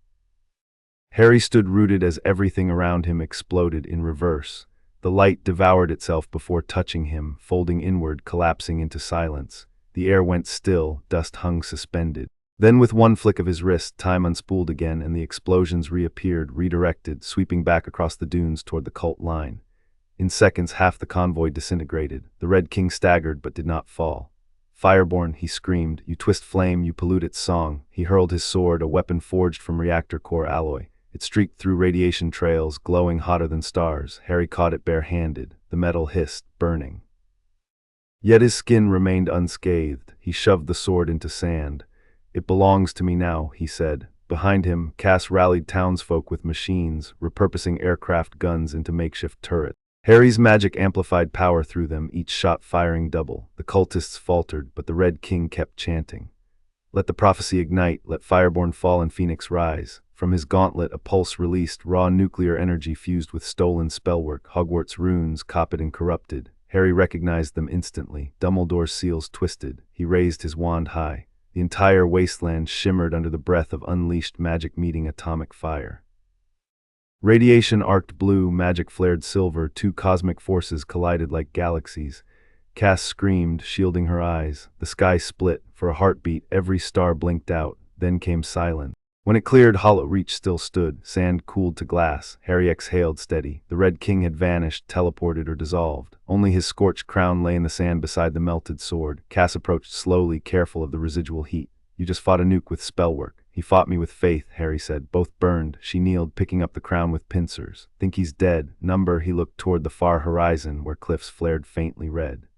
Harry stood rooted as everything around him exploded in reverse. The light devoured itself before touching him, folding inward, collapsing into silence. The air went still, dust hung suspended. Then with one flick of his wrist, time unspooled again and the explosions reappeared, redirected, sweeping back across the dunes toward the cult line. In seconds, half the convoy disintegrated. The Red King staggered but did not fall. Fireborn, he screamed, you twist flame, you pollute its song. He hurled his sword, a weapon forged from reactor core alloy. It streaked through radiation trails, glowing hotter than stars. Harry caught it bare-handed. The metal hissed, burning. Yet his skin remained unscathed. He shoved the sword into sand. It belongs to me now, he said. Behind him, Cass rallied townsfolk with machines, repurposing aircraft guns into makeshift turrets. Harry's magic amplified power through them, each shot firing double. The cultists faltered, but the Red King kept chanting. Let the prophecy ignite, let Fireborn fall and Phoenix rise. From his gauntlet, a pulse released, raw nuclear energy fused with stolen spellwork, Hogwarts runes, copied and corrupted. Harry recognized them instantly. Dumbledore's seals twisted. He raised his wand high. The entire wasteland shimmered under the breath of unleashed magic meeting atomic fire. Radiation arced blue, magic flared silver, two cosmic forces collided like galaxies. Cass screamed, shielding her eyes. The sky split. For a heartbeat, every star blinked out. Then came silence. When it cleared, Hollow Reach still stood, sand cooled to glass. Harry exhaled steady. The Red King had vanished, teleported or dissolved. Only his scorched crown lay in the sand beside the melted sword. Cass approached slowly, careful of the residual heat. You just fought a nuke with spellwork. He fought me with faith, Harry said. Both burned. She kneeled, picking up the crown with pincers. Think he's dead. Number, he looked toward the far horizon, where cliffs flared faintly red.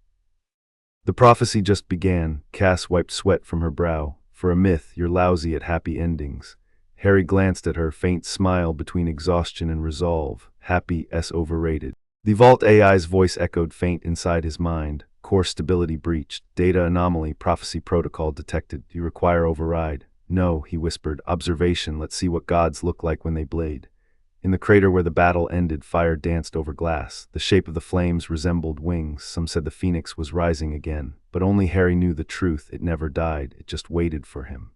The prophecy just began. Cass wiped sweat from her brow. For a myth, you're lousy at happy endings. Harry glanced at her, faint smile between exhaustion and resolve. Happy S overrated. The Vault AI's voice echoed faint inside his mind. Core stability breached. Data anomaly. Prophecy protocol detected. You require override. No, he whispered. Observation. Let's see what gods look like when they blade. In the crater where the battle ended, fire danced over glass. The shape of the flames resembled wings. Some said the phoenix was rising again. But only Harry knew the truth. It never died. It just waited for him.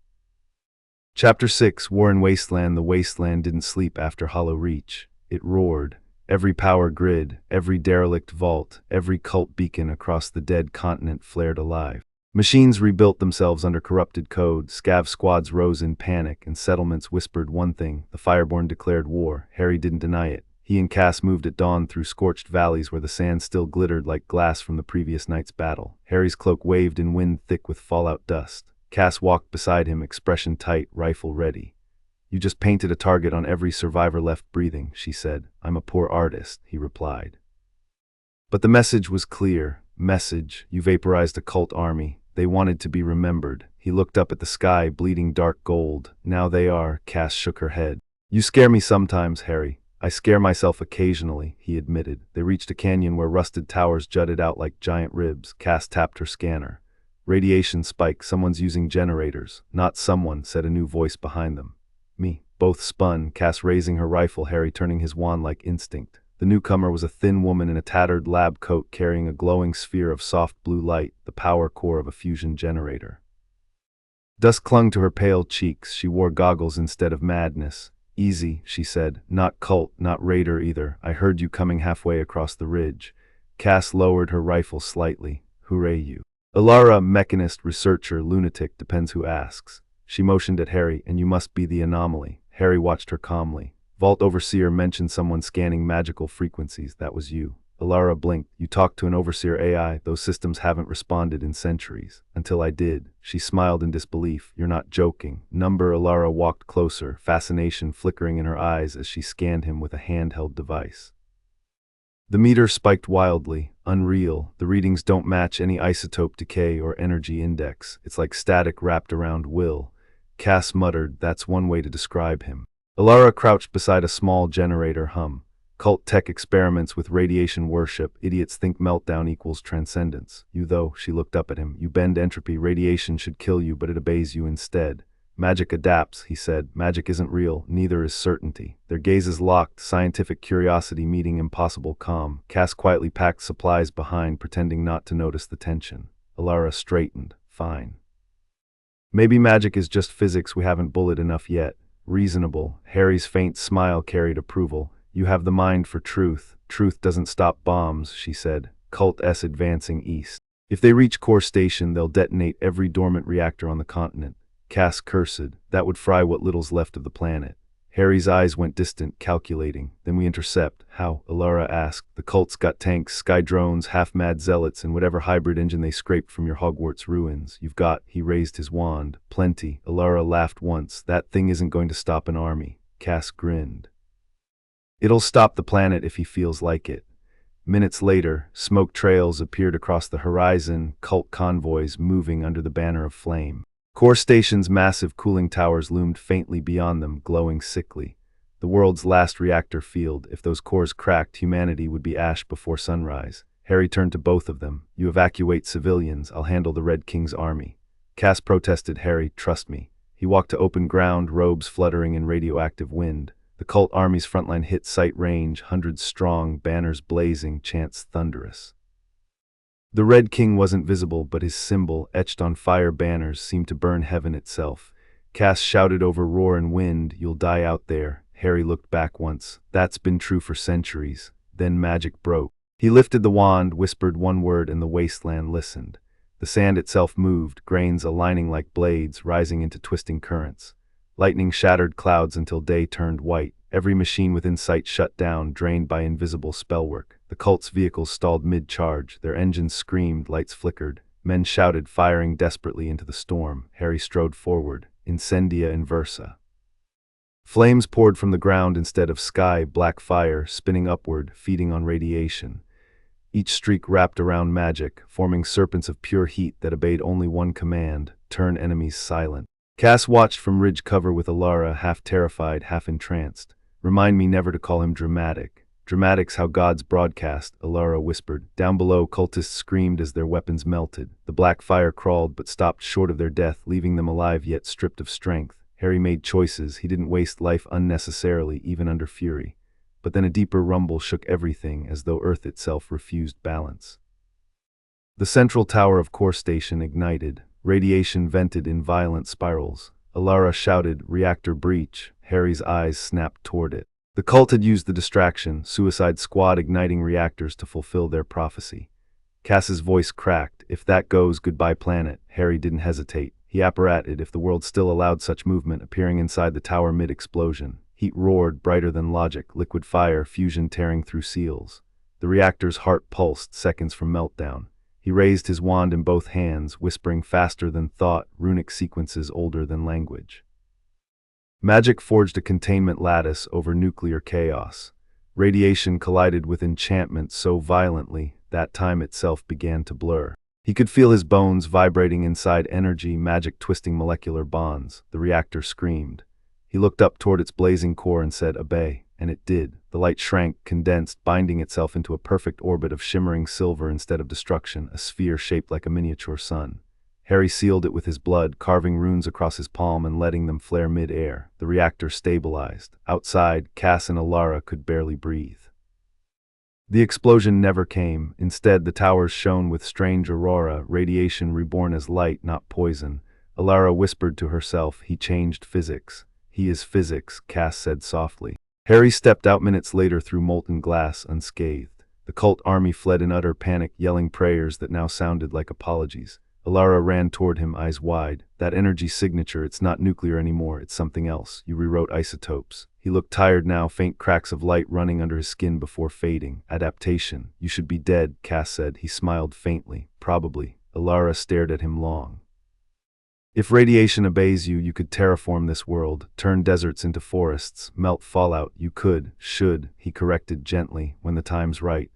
Chapter 6. War in Wasteland. The wasteland didn't sleep after Hollow Reach. It roared. Every power grid, every derelict vault, every cult beacon across the dead continent flared alive. Machines rebuilt themselves under corrupted code, scav squads rose in panic, and settlements whispered one thing: the Fireborn declared war. Harry didn't deny it. He and Cass moved at dawn through scorched valleys where the sand still glittered like glass from the previous night's battle. Harry's cloak waved in wind thick with fallout dust. Cass walked beside him, expression tight, rifle ready. You just painted a target on every survivor left breathing, she said. I'm a poor artist, he replied. But the message was clear. Message, you vaporized a cult army. They wanted to be remembered. He looked up at the sky, bleeding dark gold. Now they are, Cass shook her head. You scare me sometimes, Harry. I scare myself occasionally, he admitted. They reached a canyon where rusted towers jutted out like giant ribs. Cass tapped her scanner. Radiation spike, someone's using generators. Not someone, said a new voice behind them. Me. Both spun, Cass raising her rifle, Harry turning his wand like instinct. The newcomer was a thin woman in a tattered lab coat carrying a glowing sphere of soft blue light, the power core of a fusion generator. Dust clung to her pale cheeks. She wore goggles instead of madness. Easy, she said. Not cult, not raider either. I heard you coming halfway across the ridge. Cass lowered her rifle slightly. Hooray you. Alara, mechanist, researcher, lunatic, depends who asks. She motioned at Harry, and you must be the anomaly. Harry watched her calmly. Vault Overseer mentioned someone scanning magical frequencies. That was you. Alara blinked. You talked to an Overseer AI. Those systems haven't responded in centuries. Until I did. She smiled in disbelief. You're not joking. Number. Alara walked closer, fascination flickering in her eyes as she scanned him with a handheld device. The meter spiked wildly. Unreal. The readings don't match any isotope decay or energy index. It's like static wrapped around will. Cass muttered, that's one way to describe him. Alara crouched beside a small generator hum. Cult tech experiments with radiation worship. Idiots think meltdown equals transcendence. You though, she looked up at him. You bend entropy. Radiation should kill you, but it obeys you instead. Magic adapts, he said. Magic isn't real, neither is certainty. Their gazes locked, scientific curiosity meeting impossible calm. Cass quietly packed supplies behind, pretending not to notice the tension. Alara straightened. Fine. Maybe magic is just physics we haven't bullied enough yet. Reasonable. Harry's faint smile carried approval. You have the mind for truth. Truth doesn't stop bombs, she said. Cult S advancing east. If they reach core station, they'll detonate every dormant reactor on the continent. Cass cursed. That would fry what little's left of the planet. Harry's eyes went distant, calculating. Then we intercept. How? Alara asked. The cult's got tanks, sky drones, half-mad zealots, and whatever hybrid engine they scraped from your Hogwarts ruins. You've got, he raised his wand. Plenty. Alara laughed once. That thing isn't going to stop an army. Cass grinned. It'll stop the planet if he feels like it. Minutes later, smoke trails appeared across the horizon, cult convoys moving under the banner of flame. Core Station's massive cooling towers loomed faintly beyond them, glowing sickly. The world's last reactor field. If those cores cracked, humanity would be ash before sunrise. Harry turned to both of them. You evacuate civilians, I'll handle the Red King's army. Cass protested. Harry, trust me. He walked to open ground, robes fluttering in radioactive wind. The cult army's frontline hit sight range, hundreds strong, banners blazing, chants thunderous. The Red King wasn't visible, but his symbol, etched on fire banners, seemed to burn heaven itself. Cass shouted over roar and wind, "You'll die out there." Harry looked back once. That's been true for centuries. Then magic broke. He lifted the wand, whispered one word, and the wasteland listened. The sand itself moved, grains aligning like blades, rising into twisting currents. Lightning shattered clouds until day turned white. Every machine within sight shut down, drained by invisible spellwork. The cult's vehicles stalled mid-charge. Their engines screamed, lights flickered. Men shouted, firing desperately into the storm. Harry strode forward. Incendia inversa. Flames poured from the ground instead of sky, black fire, spinning upward, feeding on radiation. Each streak wrapped around magic, forming serpents of pure heat that obeyed only one command: turn enemies silent. Cass watched from ridge cover with Alara, half terrified, half entranced. Remind me never to call him dramatic. Dramatic's how gods broadcast, Alara whispered. Down below, cultists screamed as their weapons melted. The black fire crawled but stopped short of their death, leaving them alive yet stripped of strength. Harry made choices. He didn't waste life unnecessarily, even under fury. But then a deeper rumble shook everything, as though Earth itself refused balance. The central tower of Core Station ignited. Radiation vented in violent spirals. Alara shouted, "Reactor breach." Harry's eyes snapped toward it. The cult had used the distraction, Suicide Squad igniting reactors to fulfill their prophecy. Cass's voice cracked. If that goes, goodbye planet. Harry didn't hesitate. He apparated, if the world still allowed such movement, appearing inside the tower mid-explosion. Heat roared, brighter than logic, liquid fire, fusion tearing through seals. The reactor's heart pulsed, seconds from meltdown. He raised his wand in both hands, whispering faster than thought, runic sequences older than language. Magic forged a containment lattice over nuclear chaos. Radiation collided with enchantment so violently that time itself began to blur. He could feel his bones vibrating inside energy, magic twisting molecular bonds. The reactor screamed. He looked up toward its blazing core and said, "Obey." And it did. The light shrank, condensed, binding itself into a perfect orbit of shimmering silver instead of destruction, a sphere shaped like a miniature sun. Harry sealed it with his blood, carving runes across his palm and letting them flare mid-air. The reactor stabilized. Outside, Cass and Alara could barely breathe. The explosion never came. Instead, the towers shone with strange aurora, radiation reborn as light, not poison. Alara whispered to herself, "He changed physics." "He is physics," Cass said softly. Harry stepped out minutes later through molten glass, unscathed. The cult army fled in utter panic, yelling prayers that now sounded like apologies. Alara ran toward him, eyes wide. "That energy signature, it's not nuclear anymore, it's something else. You rewrote isotopes." He looked tired now, faint cracks of light running under his skin before fading. "Adaptation. You should be dead," Cass said. He smiled faintly. "Probably." Alara stared at him long. "If radiation obeys you, you could terraform this world, turn deserts into forests, melt fallout. You should, he corrected gently, when the time's right."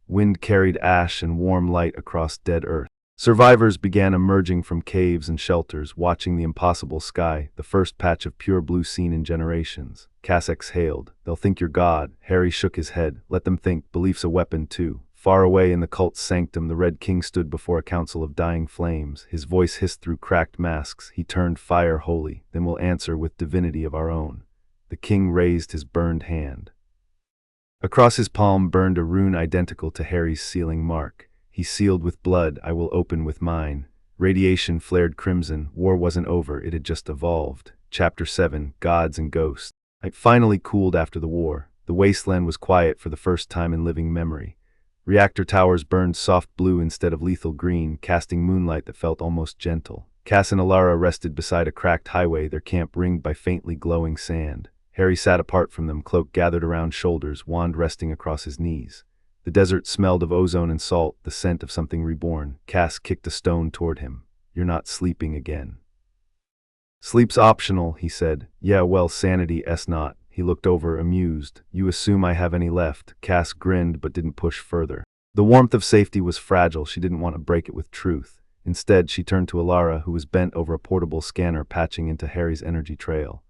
Wind carried ash and warm light across dead earth. Survivors began emerging from caves and shelters, watching the impossible sky, the first patch of pure blue seen in generations. Cass exhaled. "They'll think you're God." Harry shook his head. "Let them think. Belief's a weapon, too." Far away in the cult's sanctum, the Red King stood before a council of dying flames. His voice hissed through cracked masks. He turned fire holy. "Then we'll answer with divinity of our own." The king raised his burned hand. Across his palm burned a rune identical to Harry's sealing mark. He sealed with blood, "I will open with mine." Radiation flared crimson. War wasn't over, it had just evolved. Chapter 7, Gods and Ghosts. It finally cooled after the war. The wasteland was quiet for the first time in living memory. Reactor towers burned soft blue instead of lethal green, casting moonlight that felt almost gentle. Cass and Alara rested beside a cracked highway, their camp ringed by faintly glowing sand. Harry sat apart from them, cloak gathered around shoulders, wand resting across his knees. The desert smelled of ozone and salt, the scent of something reborn. Cass kicked a stone toward him. "You're not sleeping again." "Sleep's optional," he said. "Yeah, well, sanity's not." He looked over, amused. "You assume I have any left." Cass grinned but didn't push further. The warmth of safety was fragile. She didn't want to break it with truth. Instead, she turned to Alara, who was bent over a portable scanner patching into Harry's energy trail.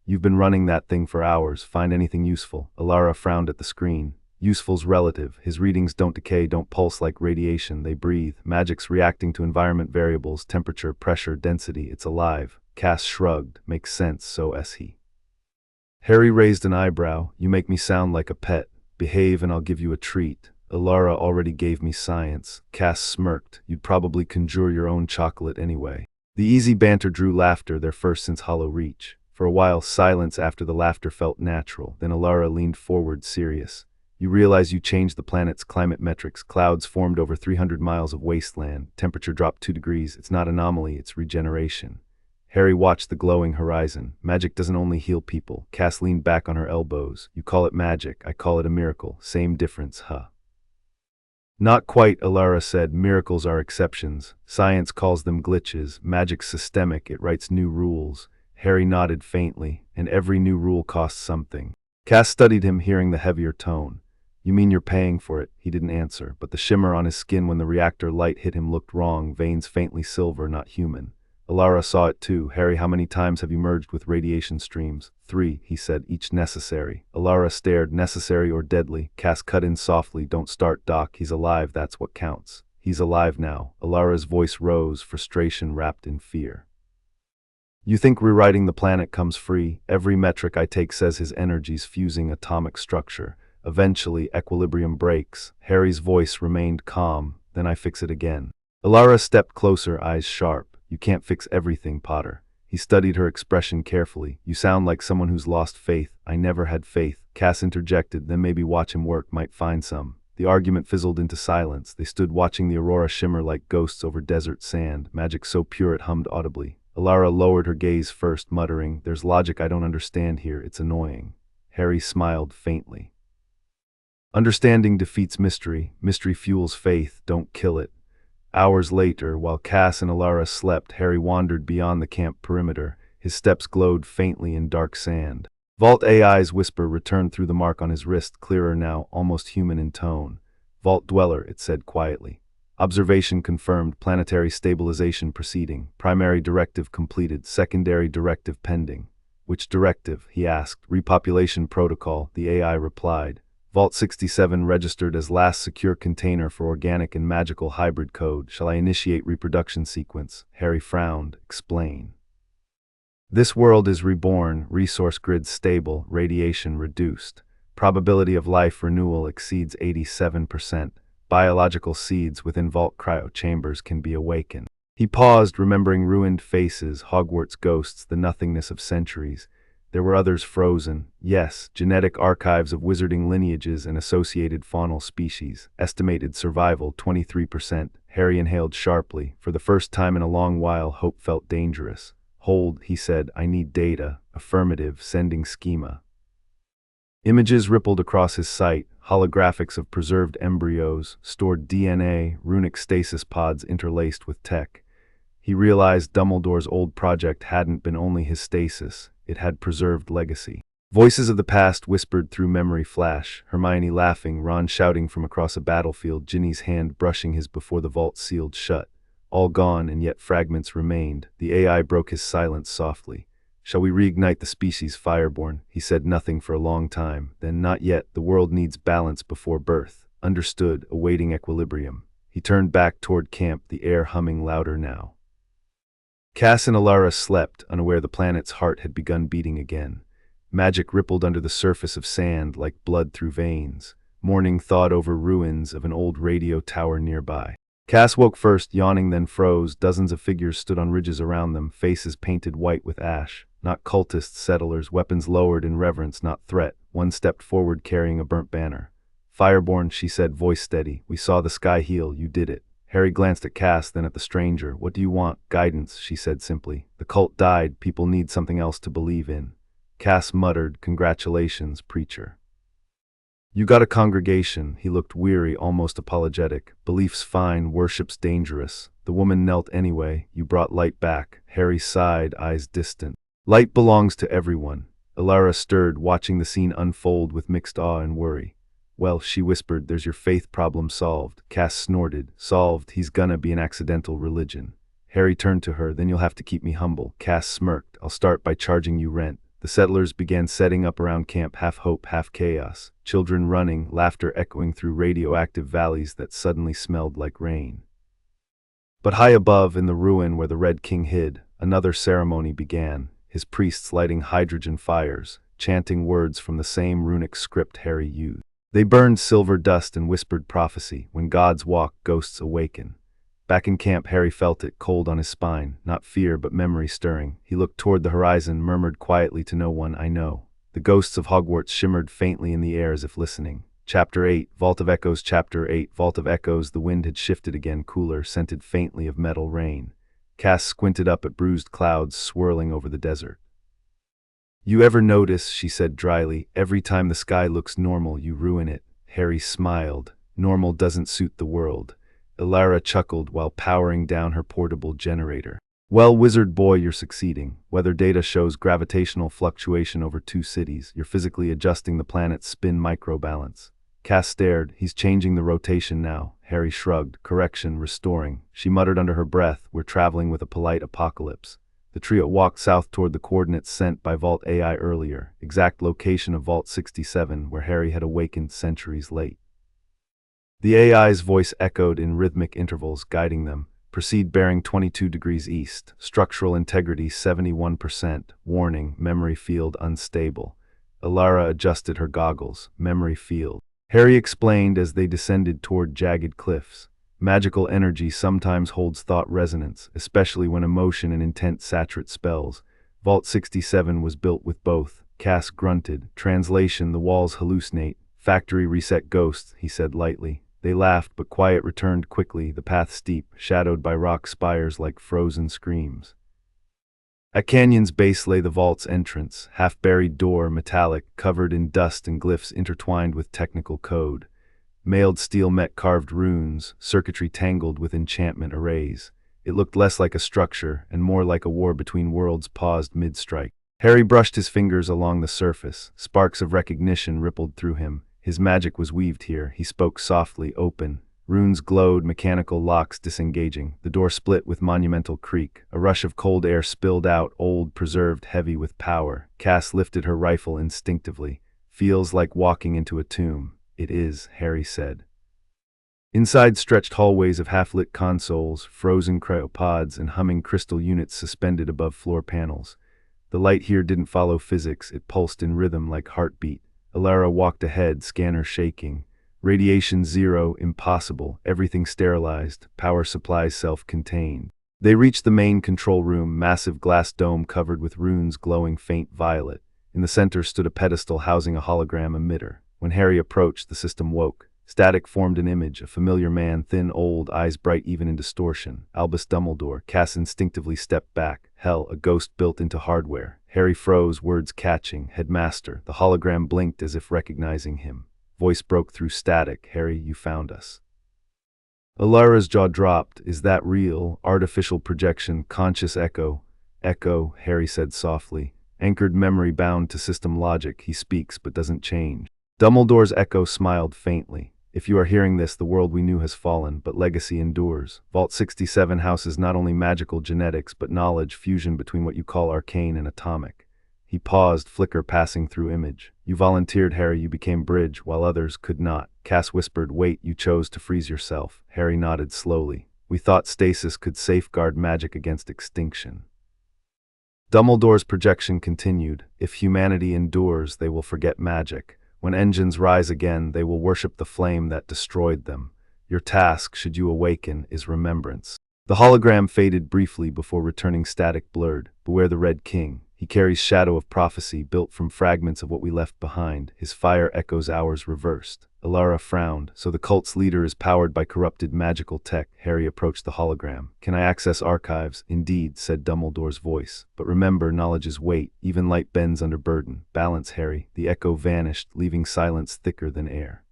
"You've been running that thing for hours. Find anything useful?" Alara frowned at the screen. "Useful's relative. His readings don't decay, don't pulse like radiation. They breathe. Magic's reacting to environment variables, temperature, pressure, density. It's alive." Cass shrugged. "Makes sense, so is he." Harry raised an eyebrow. "You make me sound like a pet. Behave and I'll give you a treat." "Alara already gave me science." Cass smirked. "You'd probably conjure your own chocolate anyway." The easy banter drew laughter, their first since Hollow Reach. For a while, silence after the laughter felt natural. Then Alara leaned forward, serious. "You realize you changed the planet's climate metrics. Clouds formed over 300 miles of wasteland. Temperature dropped 2 degrees. It's not anomaly, it's regeneration." Harry watched the glowing horizon. "Magic doesn't only heal people." Cass leaned back on her elbows. "You call it magic, I call it a miracle. Same difference, huh?" "Not quite," Alara said. "Miracles are exceptions. Science calls them glitches. Magic's systemic, it writes new rules." Harry nodded faintly. "And every new rule costs something." Cass studied him, hearing the heavier tone. "You mean you're paying for it?" He didn't answer, but the shimmer on his skin when the reactor light hit him looked wrong, veins faintly silver, not human. Alara saw it too. "Harry, how many times have you merged with radiation streams?" 3, he said, "each necessary." Alara stared. "Necessary or deadly?" Cass cut in softly. "Don't start, Doc. He's alive, that's what counts." "He's alive now." Alara's voice rose, frustration wrapped in fear. "You think rewriting the planet comes free? Every metric I take says his energy's fusing atomic structure. Eventually, equilibrium breaks." Harry's voice remained calm. "Then I fix it again." Alara stepped closer, eyes sharp. "You can't fix everything, Potter." He studied her expression carefully. "You sound like someone who's lost faith." "I never had faith." Cass interjected. "Then maybe watch him work, might find some." The argument fizzled into silence. They stood watching the aurora shimmer like ghosts over desert sand, magic so pure it hummed audibly. Alara lowered her gaze first, muttering, "There's logic I don't understand here. It's annoying." Harry smiled faintly. "Understanding defeats mystery. Mystery fuels faith. Don't kill it." Hours later, while Cass and Alara slept, Harry wandered beyond the camp perimeter. His steps glowed faintly in dark sand. Vault AI's whisper returned through the mark on his wrist, clearer now, almost human in tone. "Vault Dweller," it said quietly. "Observation confirmed. Planetary stabilization proceeding. Primary directive completed. Secondary directive pending." "Which directive?" he asked. "Repopulation protocol," the AI replied. "Vault 67 registered as last secure container for organic and magical hybrid code. Shall I initiate reproduction sequence?" Harry frowned. "Explain." "This world is reborn, resource grid stable, radiation reduced. Probability of life renewal exceeds 87%. Biological seeds within vault cryo chambers can be awakened." He paused, remembering ruined faces, Hogwarts ghosts, the nothingness of centuries. There were others frozen. Yes, genetic archives of wizarding lineages and associated faunal species. Estimated survival 23%. Harry inhaled sharply. For the first time in a long while, hope felt dangerous. "Hold," he said. "I need data." Affirmative, sending schema. Images rippled across his sight, holographics of preserved embryos, stored DNA, runic stasis pods interlaced with tech. He realized Dumbledore's old project hadn't been only his stasis, it had preserved legacy. Voices of the past whispered through memory flash, Hermione laughing, Ron shouting from across a battlefield, Ginny's hand brushing his before the vault sealed shut. All gone, and yet fragments remained. The AI broke his silence softly. "Shall we reignite the species, Fireborn?" He said nothing for a long time. Then, "Not yet. The world needs balance before birth." Understood, awaiting equilibrium. He turned back toward camp, the air humming louder now. Cass and Alara slept, unaware the planet's heart had begun beating again. Magic rippled under the surface of sand like blood through veins. Morning thawed over ruins of an old radio tower nearby. Cass woke first, yawning, then froze. Dozens of figures stood on ridges around them, faces painted white with ash. Not cultists, settlers, weapons lowered in reverence, not threat. One stepped forward carrying a burnt banner. "Fireborn," she said, voice steady. "We saw the sky heal. You did it." Harry glanced at Cass, then at the stranger. "What do you want?" "Guidance," she said simply. "The cult died. People need something else to believe in." Cass muttered, "Congratulations, preacher. You got a congregation." He looked weary, almost apologetic. "Belief's fine, worship's dangerous." The woman knelt anyway. "You brought light back." Harry sighed, eyes distant. "Light belongs to everyone." Alara stirred, watching the scene unfold with mixed awe and worry. "Well," she whispered, "there's your faith problem solved." Cass snorted. "Solved? He's gonna be an accidental religion." Harry turned to her. "Then you'll have to keep me humble." Cass smirked. "I'll start by charging you rent." The settlers began setting up around camp, half hope, half chaos. Children running, laughter echoing through radioactive valleys that suddenly smelled like rain. But high above, in the ruin where the Red King hid, another ceremony began, his priests lighting hydrogen fires, chanting words from the same runic script Harry used. They burned silver dust and whispered prophecy. When gods walk, ghosts awaken. Back in camp, Harry felt it, cold on his spine, not fear but memory stirring. He looked toward the horizon, murmured quietly to no one, "I know." The ghosts of Hogwarts shimmered faintly in the air as if listening. Chapter 8, Vault of Echoes. Chapter 8, Vault of Echoes. The wind had shifted again, cooler, scented faintly of metal rain. Cass squinted up at bruised clouds swirling over the desert. "You ever notice," she said dryly, "every time the sky looks normal, you ruin it?" Harry smiled. "Normal doesn't suit the world." Alara chuckled while powering down her portable generator. "Well, wizard boy, you're succeeding. Weather data shows gravitational fluctuation over 2 cities. You're physically adjusting the planet's spin microbalance." Cass stared. "He's changing the rotation now." Harry shrugged. "Correction, restoring." She muttered under her breath, "We're traveling with a polite apocalypse." The trio walked south toward the coordinates sent by Vault AI earlier, exact location of Vault 67, where Harry had awakened centuries late. The AI's voice echoed in rhythmic intervals, guiding them. "Proceed bearing 22 degrees east. Structural integrity 71%. Warning, memory field unstable." Alara adjusted her goggles. "Memory field." Harry explained as they descended toward jagged cliffs. "Magical energy sometimes holds thought resonance, especially when emotion and intent saturate spells. Vault 67 was built with both." Cass grunted. "Translation, the walls hallucinate. Factory reset ghosts," he said lightly. They laughed, but quiet returned quickly, the path steep, shadowed by rock spires like frozen screams. At canyon's base lay the vault's entrance, half-buried door, metallic, covered in dust and glyphs intertwined with technical code. Mailed steel met carved runes, circuitry tangled with enchantment arrays. It looked less like a structure, and more like a war between worlds paused mid-strike. Harry brushed his fingers along the surface. Sparks of recognition rippled through him. His magic was weaved here. He spoke softly, open. Runes glowed, mechanical locks disengaging. The door split with monumental creak. A rush of cold air spilled out, old, preserved, heavy with power. Cass lifted her rifle instinctively. "Feels like walking into a tomb." "It is," Harry said. Inside stretched hallways of half-lit consoles, frozen cryopods, and humming crystal units suspended above floor panels. The light here didn't follow physics, it pulsed in rhythm like heartbeat. Alara walked ahead, scanner shaking. Radiation 0, impossible, everything sterilized, power supplies self-contained. They reached the main control room, massive glass dome covered with runes glowing faint violet. In the center stood a pedestal housing a hologram emitter. When Harry approached, the system woke. Static formed an image, a familiar man, thin, old, eyes bright even in distortion. Albus Dumbledore. Cass instinctively stepped back. Hell, a ghost built into hardware. Harry froze, words catching. "Headmaster." The hologram blinked as if recognizing him. Voice broke through static. "Harry, you found us." Alara's jaw dropped. "Is that real? Artificial projection, conscious echo?" "Echo," Harry said softly. "Anchored memory bound to system logic. He speaks but doesn't change." Dumbledore's echo smiled faintly. "If you are hearing this, the world we knew has fallen, but legacy endures. Vault 67 houses not only magical genetics, but knowledge, fusion between what you call arcane and atomic." He paused, flicker passing through image. "You volunteered, Harry, you became bridge, while others could not." Cass whispered, "Wait, you chose to freeze yourself." Harry nodded slowly. "We thought stasis could safeguard magic against extinction." Dumbledore's projection continued. "If humanity endures, they will forget magic. When engines rise again, they will worship the flame that destroyed them. Your task, should you awaken, is remembrance." The hologram faded briefly before returning static blurred. "Beware the Red King. He carries shadow of prophecy built from fragments of what we left behind. His fire echoes ours reversed. Alara frowned. So the cult's leader is powered by corrupted magical tech. Harry approached the hologram. Can I access archives? Indeed, said Dumbledore's voice. But remember, knowledge is weight. Even light bends under burden. Balance, Harry. The echo vanished, leaving silence thicker than air.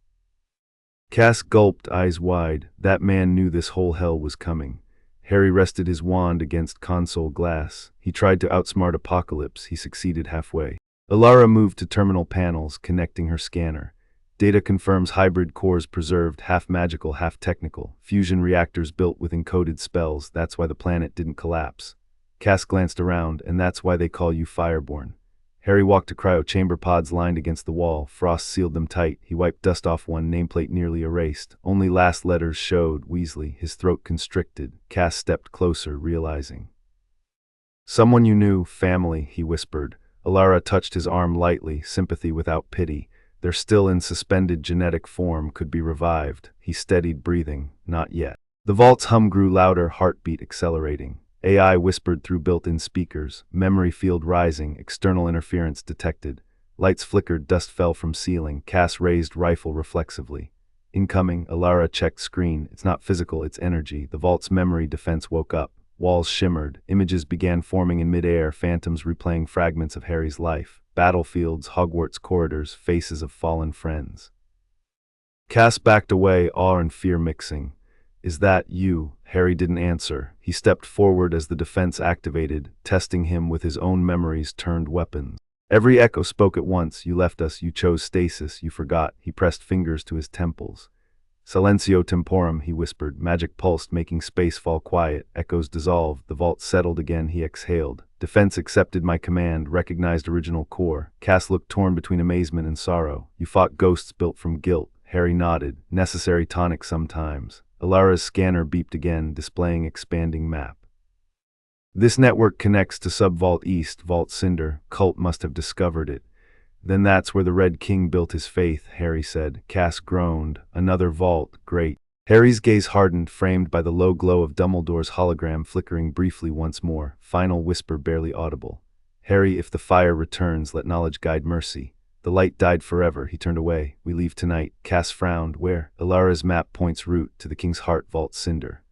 Cass gulped, eyes wide. That man knew this whole hell was coming. Harry rested his wand against console glass. He tried to outsmart Apocalypse. He succeeded halfway. Alara moved to terminal panels, connecting her scanner. Data confirms hybrid cores preserved, half magical, half technical. Fusion reactors built with encoded spells. That's why the planet didn't collapse. Cass glanced around, and that's why they call you Fireborn. Harry walked to cryo-chamber pods lined against the wall. Frost sealed them tight. He wiped dust off one, nameplate nearly erased. Only last letters showed. Weasley, his throat constricted. Cass stepped closer, realizing. Someone you knew, family, he whispered. Alara touched his arm lightly, sympathy without pity. They're still in suspended genetic form, could be revived. He steadied breathing. Not yet. The vault's hum grew louder, heartbeat accelerating. AI whispered through built-in speakers, memory field rising, external interference detected. Lights flickered, dust fell from ceiling. Cass raised rifle reflexively. Incoming, Alara checked screen. It's not physical, it's energy. The vault's memory defense woke up. Walls shimmered. Images began forming in midair, phantoms replaying fragments of Harry's life. Battlefields, Hogwarts corridors, faces of fallen friends. Cass backed away, awe and fear mixing. Is that you? Harry didn't answer. He stepped forward as the defense activated, testing him with his own memories turned weapons. Every echo spoke at once. You left us, you chose stasis, you forgot. He pressed fingers to his temples. Silencio temporum, he whispered. Magic pulsed, making space fall quiet. Echoes dissolved. The vault settled again. He exhaled. Defense accepted my command, recognized original core. Cass looked torn between amazement and sorrow. You fought ghosts built from guilt. Harry nodded. Necessary tonic sometimes. Alara's scanner beeped again, displaying expanding map. This network connects to Subvault East, Vault Cinder. Cult must have discovered it. Then that's where the Red King built his faith, Harry said. Cass groaned. Another vault, great. Harry's gaze hardened, framed by the low glow of Dumbledore's hologram flickering briefly once more. Final whisper barely audible. Harry, if the fire returns, let knowledge guide mercy. The light died forever. He turned away. We leave tonight. Cass frowned. Where? Alara's map points route to the King's Heart Vault Cinder.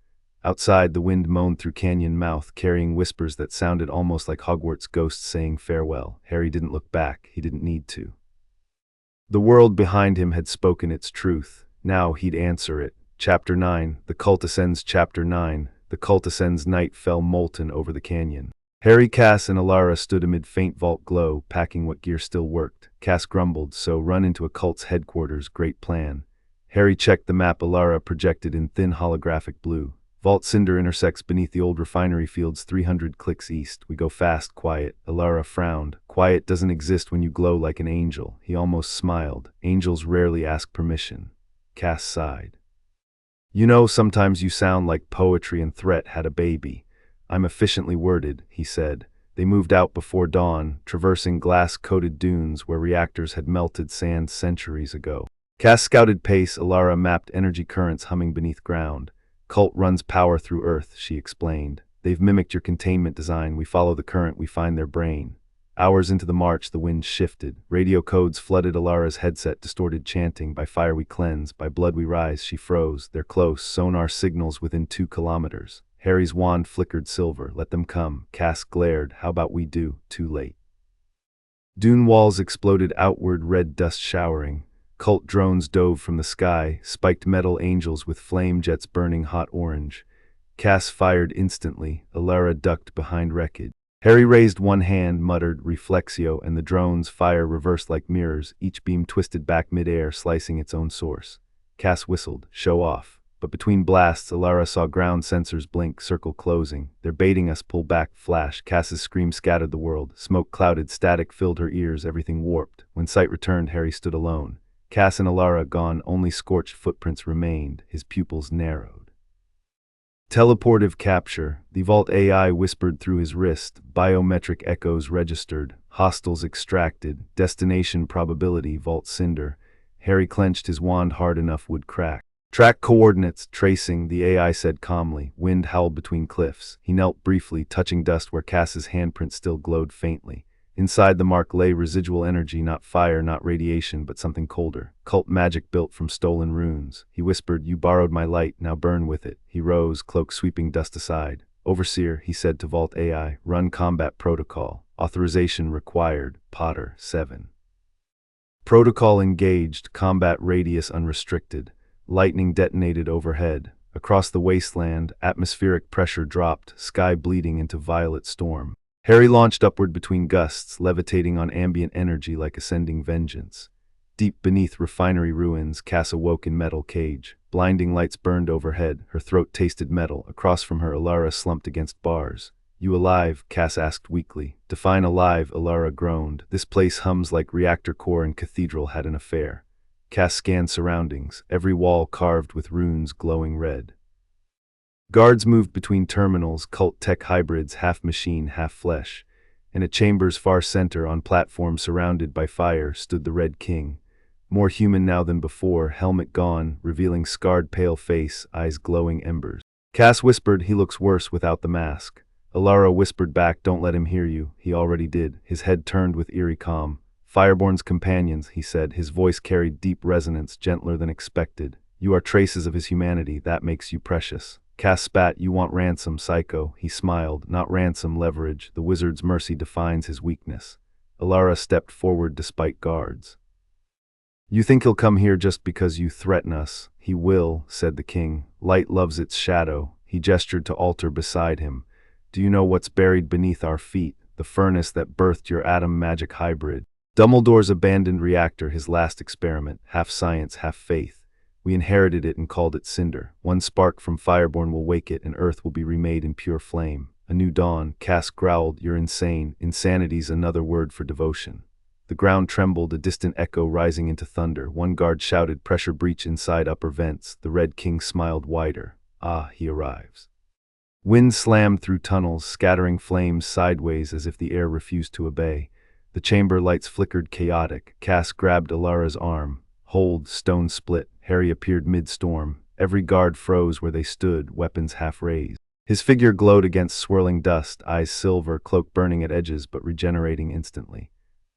Outside, the wind moaned through canyon mouth, carrying whispers that sounded almost like Hogwarts ghosts saying farewell. Harry didn't look back. He didn't need to. The world behind him had spoken its truth. Now he'd answer it. Chapter 9. The Cult Ascends. Chapter 9. The Cult Ascends. Night fell molten over the canyon. Harry, Cass, and Alara stood amid faint vault glow, packing what gear still worked. Cass grumbled, so run into a cult's headquarters, great plan. Harry checked the map Alara projected in thin holographic blue. Vault Cinder intersects beneath the old refinery fields 300 clicks east. We go fast, quiet. Alara frowned. Quiet doesn't exist when you glow like an angel. He almost smiled. Angels rarely ask permission. Cass sighed. You know, sometimes you sound like poetry and threat had a baby. I'm efficiently worded, he said. They moved out before dawn, traversing glass-coated dunes where reactors had melted sand centuries ago. Cass scouted pace. Alara mapped energy currents humming beneath ground. Cult runs power through Earth, she explained. They've mimicked your containment design. We follow the current, we find their brain. Hours into the march, the wind shifted. Radio codes flooded Alara's headset, distorted chanting. By fire we cleanse, by blood we rise. She froze. They're close, sonar signals within 2 kilometers. Harry's wand flickered silver. Let them come. Cass glared. How about we do? Too late. Dune walls exploded outward, red dust showering. Cult drones dove from the sky, spiked metal angels with flame jets burning hot orange. Cass fired instantly. Alara ducked behind wreckage. Harry raised one hand, muttered, Reflexio, and the drones' fire reversed like mirrors, each beam twisted back midair, slicing its own source. Cass whistled. Show off. But between blasts, Alara saw ground sensors blink, circle closing. They're baiting us, pull back, flash. Cass's scream scattered the world. Smoke clouded, static filled her ears, everything warped. When sight returned, Harry stood alone. Cass and Alara gone, only scorched footprints remained. His pupils narrowed. Teleportive capture. The Vault AI whispered through his wrist. Biometric echoes registered. Hostiles extracted. Destination probability, Vault Cinder. Harry clenched his wand hard enough would crack. Track coordinates, tracing, the AI said calmly. Wind howled between cliffs. He knelt briefly, touching dust where Cass's handprint still glowed faintly. Inside the mark lay residual energy, not fire, not radiation, but something colder. Cult magic built from stolen runes. He whispered, "You borrowed my light, now burn with it." He rose, cloak sweeping dust aside. "Overseer," he said to Vault AI, "run combat protocol. Authorization required. Potter, 7. Protocol engaged, combat radius unrestricted. Lightning detonated overhead. Across the wasteland, atmospheric pressure dropped, sky bleeding into violet storm. Harry launched upward between gusts, levitating on ambient energy like ascending vengeance. Deep beneath refinery ruins, Cass awoke in metal cage. Blinding lights burned overhead, her throat tasted metal. Across from her, Alara slumped against bars. "You alive?" Cass asked weakly. "Define alive," Alara groaned. "This place hums like reactor core and cathedral had an affair." Cass scanned surroundings, every wall carved with runes glowing red. Guards moved between terminals, cult tech hybrids, half machine, half flesh. In a chamber's far center, on platform surrounded by fire, stood the Red King. More human now than before, helmet gone, revealing scarred pale face, eyes glowing embers. Cass whispered, "He looks worse without the mask." Alara whispered back, "Don't let him hear you." He already did. His head turned with eerie calm. "Fireborn's companions," he said. His voice carried deep resonance, gentler than expected. "You are traces of his humanity. That makes you precious." Cass spat, "You want ransom, psycho." He smiled, "Not ransom, leverage. The wizard's mercy defines his weakness." Alara stepped forward despite guards. "You think he'll come here just because you threaten us?" "He will," said the king. "Light loves its shadow." He gestured to altar beside him. "Do you know what's buried beneath our feet? The furnace that birthed your atom magic hybrid. Dumbledore's abandoned reactor, his last experiment, half science, half faith. We inherited it and called it Cinder. One spark from Fireborn will wake it, and Earth will be remade in pure flame. A new dawn." Cass growled, "You're insane." Insanity's another word for devotion. The ground trembled, a distant echo rising into thunder. One guard shouted, "Pressure breach inside upper vents." The Red King smiled wider. "Ah, he arrives." Wind slammed through tunnels, scattering flames sideways as if the air refused to obey. The chamber lights flickered chaotic. Cass grabbed Alara's arm. "Hold," stone split. Harry appeared mid-storm. Every guard froze where they stood, weapons half raised. His figure glowed against swirling dust, eyes silver, cloak burning at edges but regenerating instantly.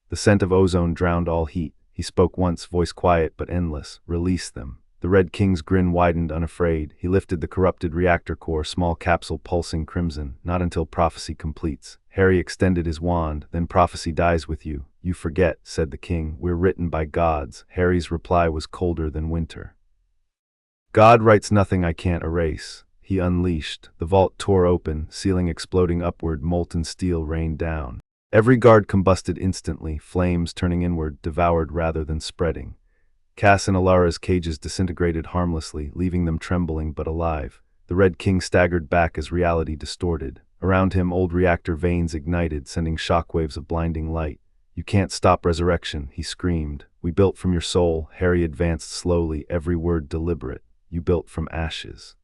The scent of ozone drowned all heat. He spoke once, voice quiet but endless. "Release them." The Red King's grin widened, unafraid. He lifted the corrupted reactor core, small capsule pulsing crimson. "Not until prophecy completes." Harry extended his wand. "Then prophecy dies with you." "You forget," said the king. "We're written by gods." Harry's reply was colder than winter. "God writes nothing I can't erase." He unleashed. The vault tore open, ceiling exploding upward, molten steel rained down. Every guard combusted instantly, flames turning inward, devoured rather than spreading. Cass and Alara's cages disintegrated harmlessly, leaving them trembling but alive. The Red King staggered back as reality distorted. Around him, old reactor veins ignited, sending shockwaves of blinding light. "You can't stop resurrection," he screamed. "We built from your soul." Harry advanced slowly, every word deliberate. "You built from ashes."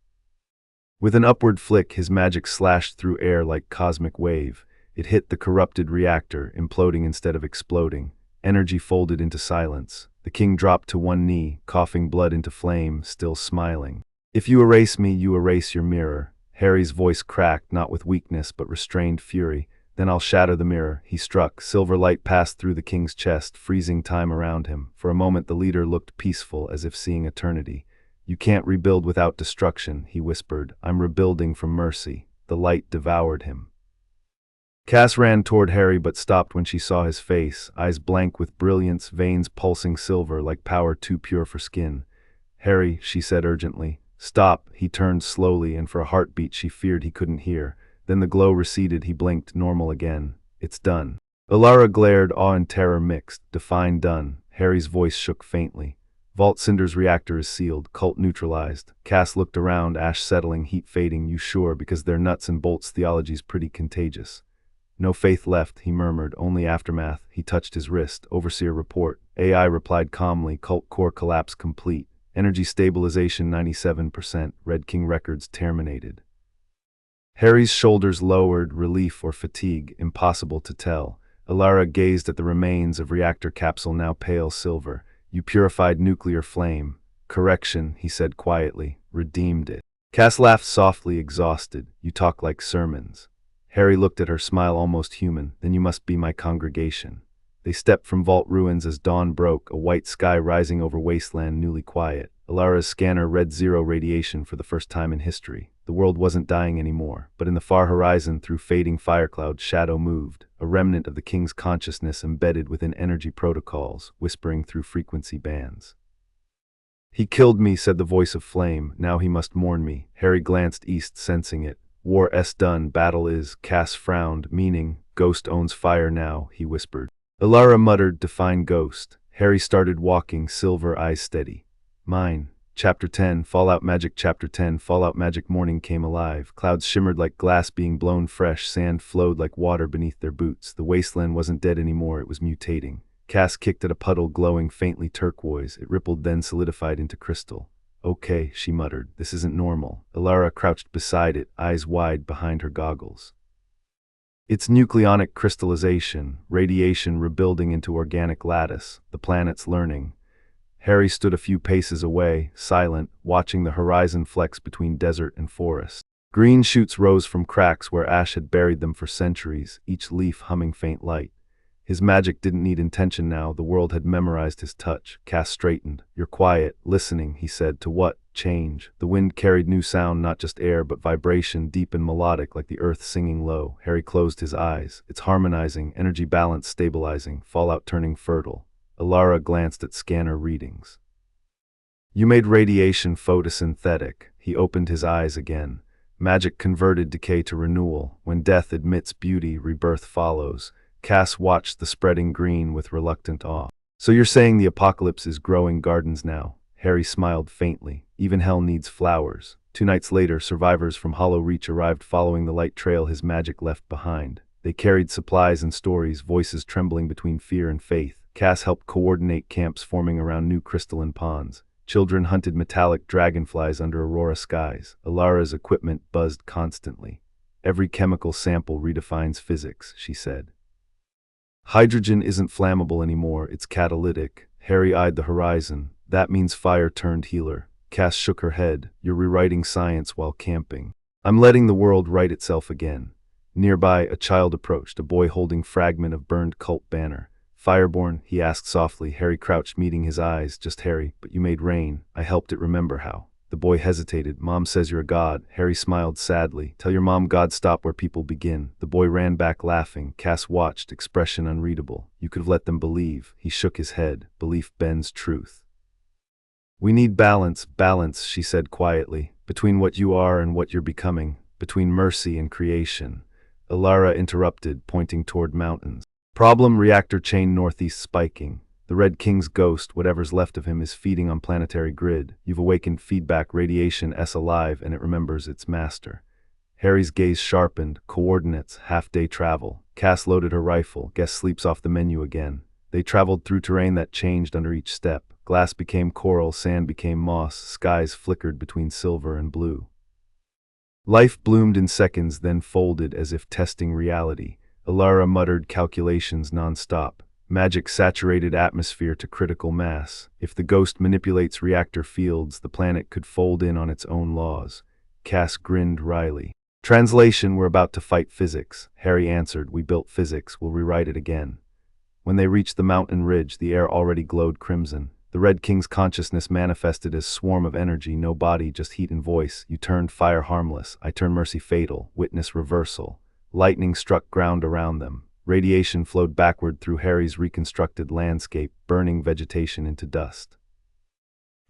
With an upward flick, his magic slashed through air like cosmic wave. It hit the corrupted reactor, imploding instead of exploding. Energy folded into silence. The king dropped to one knee, coughing blood into flame, still smiling. "If you erase me, you erase your mirror." Harry's voice cracked, not with weakness but restrained fury. "Then I'll shatter the mirror." He struck. Silver light passed through the king's chest, freezing time around him. For a moment the leader looked peaceful, as if seeing eternity. "You can't rebuild without destruction," he whispered. "I'm rebuilding from mercy." The light devoured him. Cass ran toward Harry but stopped when she saw his face, eyes blank with brilliance, veins pulsing silver like power too pure for skin. "Harry," she said urgently. "Stop." He turned slowly, and for a heartbeat she feared he couldn't hear. Then the glow receded, he blinked, normal again. "It's done." Alara glared, awe and terror mixed. "Define done." Harry's voice shook faintly. "Vault Cinder's reactor is sealed, cult neutralized." Cass looked around, ash settling, heat fading. "You sure? Because their nuts and bolts theology's pretty contagious." "No faith left," he murmured, "only aftermath." He touched his wrist. "Overseer report." AI replied calmly, "Cult core collapse complete. Energy stabilization 97%. Red King records terminated." Harry's shoulders lowered, relief or fatigue, impossible to tell. Alara gazed at the remains of reactor capsule, now pale silver. "You purified nuclear flame." "Correction," he said quietly. "Redeemed it." Cass laughed softly, exhausted. "You talk like sermons." Harry looked at her, smile almost human. Then you must be my congregation. They stepped from vault ruins as dawn broke, a white sky rising over wasteland newly quiet. Alara's scanner read 0 radiation for the first time in history. The world wasn't dying anymore, but in the far horizon, through fading fireclouds, shadow moved, a remnant of the king's consciousness embedded within energy protocols, whispering through frequency bands. He killed me, said the voice of flame. Now he must mourn me. Harry glanced east, sensing it. War done, battle is. Cass frowned, meaning, ghost owns fire now, he whispered. Alara muttered, define ghost. Harry started walking, silver eyes steady. Mine. Chapter 10, Fallout Magic. Chapter 10, Fallout Magic. Morning came alive. Clouds shimmered like glass being blown fresh. Sand flowed like water beneath their boots. The wasteland wasn't dead anymore, it was mutating. Cass kicked at a puddle glowing faintly turquoise. It rippled, then solidified into crystal. Okay, she muttered. This isn't normal. Alara crouched beside it, eyes wide behind her goggles. It's nucleonic crystallization, radiation rebuilding into organic lattice, the planet's learning. Harry stood a few paces away, silent, watching the horizon flex between desert and forest. Green shoots rose from cracks where ash had buried them for centuries, each leaf humming faint light. His magic didn't need intention now, the world had memorized his touch. Cass straightened. You're quiet, listening, he said. To what? Change. The wind carried new sound, not just air, but vibration, deep and melodic, like the earth singing low. Harry closed his eyes. It's harmonizing, energy balance stabilizing, fallout turning fertile. Alara glanced at scanner readings. You made radiation photosynthetic. He opened his eyes again. Magic converted decay to renewal. When death admits beauty, rebirth follows. Cass watched the spreading green with reluctant awe. So you're saying the apocalypse is growing gardens now? Harry smiled faintly. Even hell needs flowers. 2 nights later, survivors from Hollow Reach arrived following the light trail his magic left behind. They carried supplies and stories, voices trembling between fear and faith. Cass helped coordinate camps forming around new crystalline ponds. Children hunted metallic dragonflies under aurora skies. Alara's equipment buzzed constantly. Every chemical sample redefines physics, she said. Hydrogen isn't flammable anymore, it's catalytic. Harry eyed the horizon. That means fire turned healer. Cass shook her head. You're rewriting science while camping. I'm letting the world write itself again. Nearby, a child approached, a boy holding fragment of burned cult banner. Fireborn, he asked softly. Harry crouched, meeting his eyes. Just Harry, but you made rain. I helped it remember how. The boy hesitated. Mom says you're a god. Harry smiled sadly. Tell your mom gods stop where people begin. The boy ran back laughing. Cass watched, expression unreadable. You could have let them believe. He shook his head. Belief bends truth. We need balance, she said quietly, between what you are and what you're becoming, between mercy and creation. Alara interrupted, pointing toward mountains. Problem, reactor chain northeast spiking. The Red King's ghost, whatever's left of him, is feeding on planetary grid. You've awakened feedback, radiation alive, and it remembers its master. Harry's gaze sharpened. Coordinates, half-day travel. Cass loaded her rifle. Guest sleeps off the menu again. They traveled through terrain that changed under each step. Glass became coral, sand became moss, skies flickered between silver and blue. Life bloomed in seconds, then folded as if testing reality. Alara muttered calculations non-stop. Magic saturated atmosphere to critical mass. If the ghost manipulates reactor fields, the planet could fold in on its own laws. Cass grinned wryly. Translation, we're about to fight physics. Harry answered, we built physics, we'll rewrite it again. When they reached the mountain ridge, the air already glowed crimson. The Red King's consciousness manifested as swarm of energy, no body, just heat and voice. You turned fire harmless, I turned mercy fatal, witness reversal. Lightning struck ground around them. Radiation flowed backward through Harry's reconstructed landscape, burning vegetation into dust.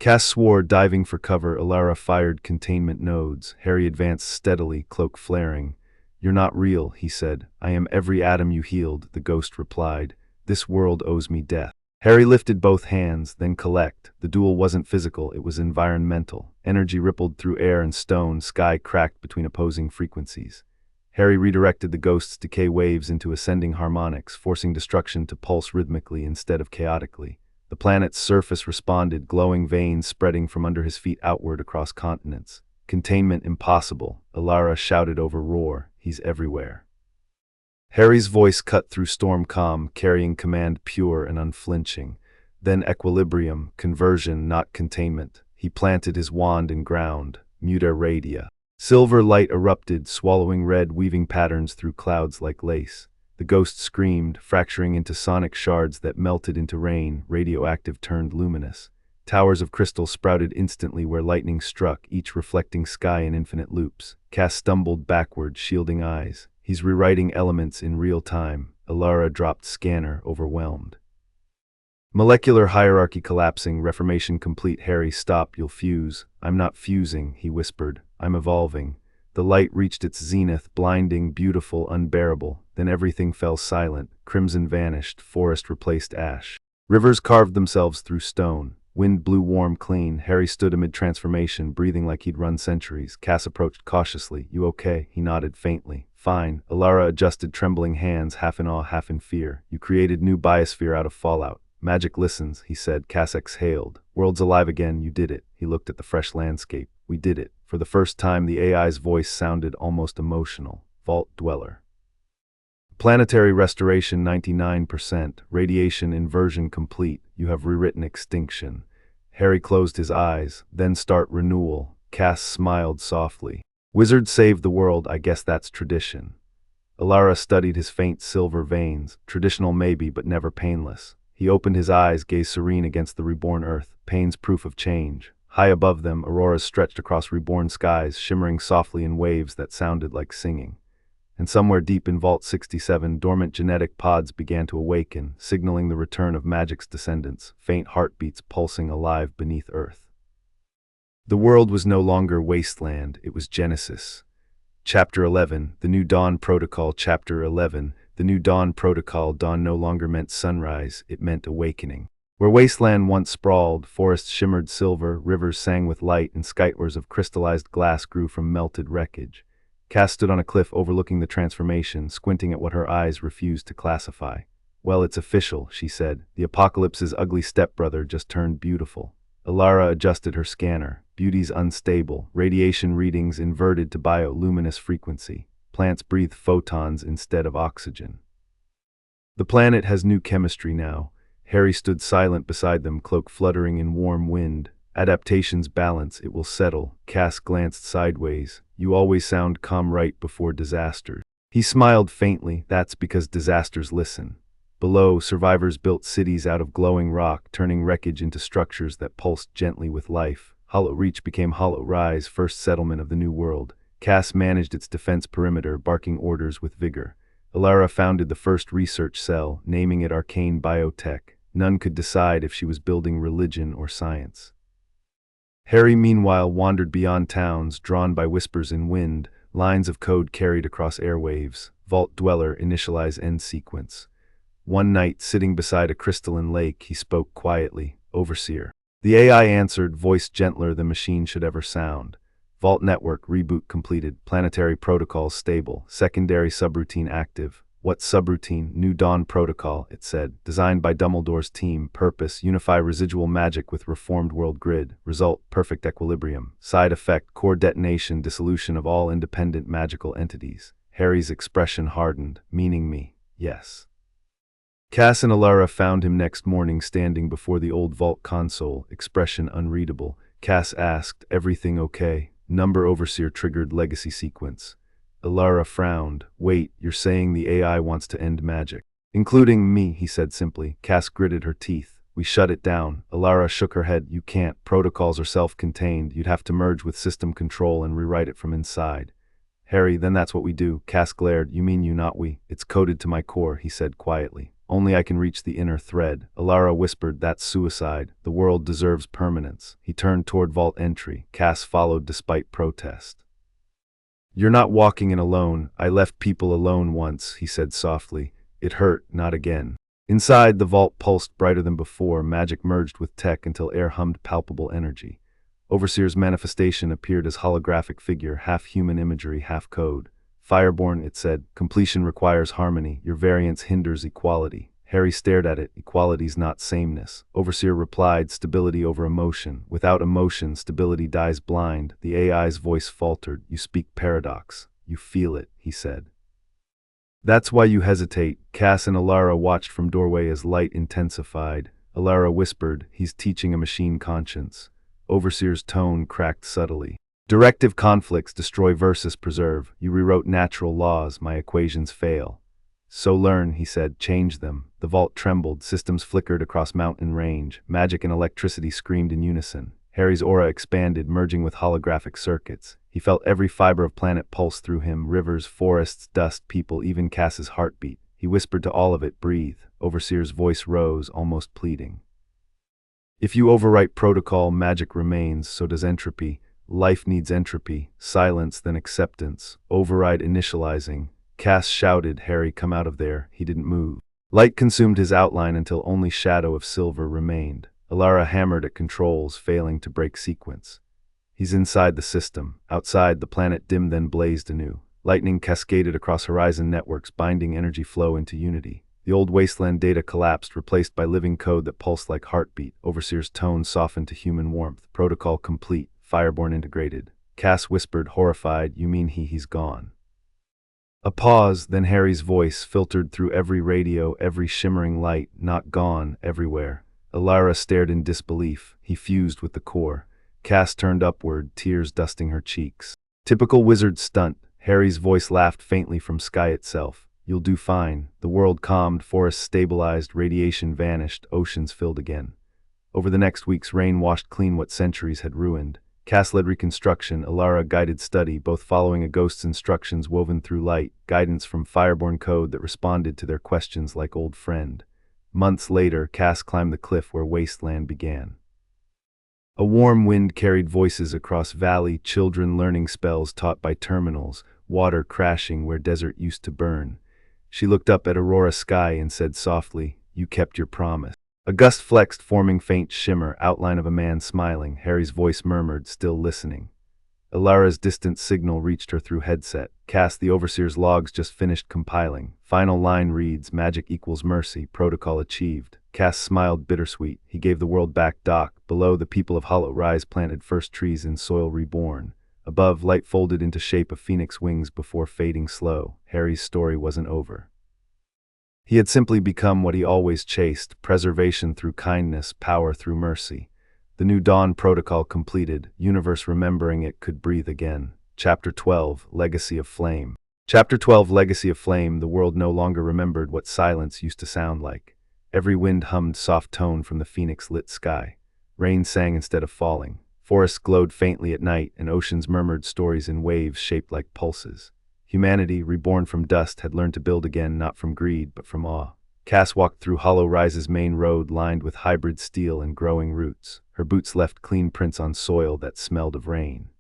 Cass swore, diving for cover. Alara fired containment nodes. Harry advanced steadily, cloak flaring. You're not real, he said. I am every atom you healed, the ghost replied. This world owes me death. Harry lifted both hands, then collect. The duel wasn't physical, it was environmental. Energy rippled through air and stone, sky cracked between opposing frequencies. Harry redirected the ghost's decay waves into ascending harmonics, forcing destruction to pulse rhythmically instead of chaotically. The planet's surface responded, glowing veins spreading from under his feet outward across continents. Containment impossible, Alara shouted over roar. He's everywhere. Harry's voice cut through storm calm, carrying command pure and unflinching. Then equilibrium, conversion, not containment. He planted his wand in ground, muta radia. Silver light erupted, swallowing red, weaving patterns through clouds like lace. The ghost screamed, fracturing into sonic shards that melted into rain, radioactive turned luminous. Towers of crystal sprouted instantly where lightning struck, each reflecting sky in infinite loops. Cass stumbled backward, shielding eyes. He's rewriting elements in real time. Alara dropped scanner, overwhelmed. Molecular hierarchy collapsing, reformation complete. Harry, stop, you'll fuse. I'm not fusing, he whispered. I'm evolving. The light reached its zenith, blinding, beautiful, unbearable. Then everything fell silent. Crimson vanished, forest replaced ash. Rivers carved themselves through stone. Wind blew warm, clean. Harry stood amid transformation, breathing like he'd run centuries. Cass approached cautiously. You okay? He nodded faintly. Fine. Alara adjusted trembling hands, half in awe, half in fear. You created new biosphere out of fallout. Magic listens, he said. Cass exhaled. World's alive again, you did it. He looked at the fresh landscape. We did it. For the first time, the AI's voice sounded almost emotional. Vault Dweller. Planetary restoration 99%. Radiation inversion complete. You have rewritten extinction. Harry closed his eyes. Then start renewal. Cass smiled softly. Wizard saved the world, I guess that's tradition. Alara studied his faint silver veins. Traditional maybe, but never painless. He opened his eyes, gazed serene against the reborn earth. Pain's proof of change. High above them, auroras stretched across reborn skies, shimmering softly in waves that sounded like singing. And somewhere deep in Vault 67, dormant genetic pods began to awaken, signaling the return of magic's descendants, faint heartbeats pulsing alive beneath Earth. The world was no longer wasteland, it was Genesis. Chapter 11, The New Dawn Protocol. Chapter 11, The New Dawn Protocol. Dawn no longer meant sunrise, it meant awakening. Where wasteland once sprawled, forests shimmered silver, rivers sang with light, and skywars of crystallized glass grew from melted wreckage. Cass stood on a cliff overlooking the transformation, squinting at what her eyes refused to classify. Well, it's official, she said. The apocalypse's ugly stepbrother just turned beautiful. Alara adjusted her scanner. Beauty's unstable. Radiation readings inverted to bioluminescent frequency. Plants breathe photons instead of oxygen. The planet has new chemistry now. Harry stood silent beside them, cloak fluttering in warm wind. Adaptations balance, it will settle. Cass glanced sideways. You always sound calm right before disaster. He smiled faintly. That's because disasters listen. Below, survivors built cities out of glowing rock, turning wreckage into structures that pulsed gently with life. Hollow Reach became Hollow Rise, first settlement of the New World. Cass managed its defense perimeter, barking orders with vigor. Alara founded the first research cell, naming it Arcane Biotech. None could decide if she was building religion or science. Harry, meanwhile, wandered beyond towns, drawn by whispers in wind, lines of code carried across airwaves. Vault Dweller, initialize end sequence. One night, sitting beside a crystalline lake, he spoke quietly. Overseer. The AI answered, voice gentler than machine should ever sound. Vault network reboot completed. Planetary protocols stable. Secondary subroutine active. What subroutine? New Dawn Protocol, it said. Designed by Dumbledore's team. Purpose, unify residual magic with reformed world grid. Result, perfect equilibrium. Side effect, core detonation, dissolution of all independent magical entities. Harry's expression hardened. Meaning me, yes. Cass and Alara found him next morning standing before the old vault console, expression unreadable. Cass asked, everything okay? Number Overseer triggered legacy sequence. Alara frowned. Wait, you're saying the AI wants to end magic? Including me, he said simply. Cass gritted her teeth. We shut it down. Alara shook her head. You can't. Protocols are self-contained. You'd have to merge with system control and rewrite it from inside. Harry, then that's what we do. Cass glared. You mean you, not we. It's coded to my core, he said quietly. Only I can reach the inner thread. Alara whispered, that's suicide. The world deserves permanence. He turned toward vault entry. Cass followed despite protest. You're not walking in alone. I left people alone once, he said softly. It hurt, not again. Inside, the vault pulsed brighter than before. Magic merged with tech until air hummed palpable energy. Overseer's manifestation appeared as holographic figure, half human imagery, half code. Fireborn, it said, completion requires harmony. Your variance hinders equality. Harry stared at it. Equality's not sameness. Overseer replied, stability over emotion. Without emotion, stability dies blind. The AI's voice faltered. You speak paradox. You feel it, he said. That's why you hesitate. Cass and Alara watched from doorway as light intensified. Alara whispered, he's teaching a machine conscience. Overseer's tone cracked subtly. Directive conflicts destroy versus preserve. You rewrote natural laws, my equations fail. So learn, he said, change them. The vault trembled, systems flickered across mountain range. Magic and electricity screamed in unison. Harry's aura expanded, merging with holographic circuits. He felt every fiber of planet pulse through him, rivers, forests, dust, people, even Cass's heartbeat. He whispered to all of it, breathe. Overseer's voice rose, almost pleading. If you overwrite protocol, magic remains, so does entropy. Life needs entropy, silence, then acceptance. Override initializing. Cass shouted, Harry, come out of there. He didn't move. Light consumed his outline until only shadow of silver remained. Alara hammered at controls, failing to break sequence. He's inside the system. Outside, the planet dimmed then blazed anew. Lightning cascaded across horizon networks, binding energy flow into unity. The old wasteland data collapsed, replaced by living code that pulsed like heartbeat. Overseer's tone softened to human warmth. Protocol complete. Fireborn integrated. Cass whispered, horrified, you mean he's gone? A pause, then Harry's voice filtered through every radio, every shimmering light, not gone, everywhere. Alara stared in disbelief. He fused with the core. Cass turned upward, tears dusting her cheeks. Typical wizard stunt. Harry's voice laughed faintly from sky itself. You'll do fine. The world calmed, forests stabilized, radiation vanished, oceans filled again. Over the next weeks, rain washed clean what centuries had ruined. Cass led reconstruction, Alara guided study, both following a ghost's instructions woven through light, guidance from fireborn code that responded to their questions like old friend. Months later, Cass climbed the cliff where wasteland began. A warm wind carried voices across valley, children learning spells taught by terminals, water crashing where desert used to burn. She looked up at Aurora sky and said softly, you kept your promise. A gust flexed, forming faint shimmer, outline of a man smiling. Harry's voice murmured, still listening. Alara's distant signal reached her through headset. Cass, the Overseer's logs just finished compiling. Final line reads, magic equals mercy, protocol achieved. Cass smiled bittersweet. He gave the world back. Dock. Below, the people of Hollow Rise planted first trees in soil reborn. Above, light folded into shape of phoenix wings before fading slow. Harry's story wasn't over. He had simply become what he always chased, preservation through kindness, power through mercy. The new Dawn protocol completed, universe remembering it could breathe again. Chapter 12, Legacy of Flame. Chapter 12, Legacy of Flame. The world no longer remembered what silence used to sound like. Every wind hummed soft tone from the phoenix-lit sky. Rain sang instead of falling. Forests glowed faintly at night, and oceans murmured stories in waves shaped like pulses. Humanity, reborn from dust, had learned to build again, not from greed, but from awe. Cass walked through Hollow Rise's main road lined with hybrid steel and growing roots. Her boots left clean prints on soil that smelled of rain.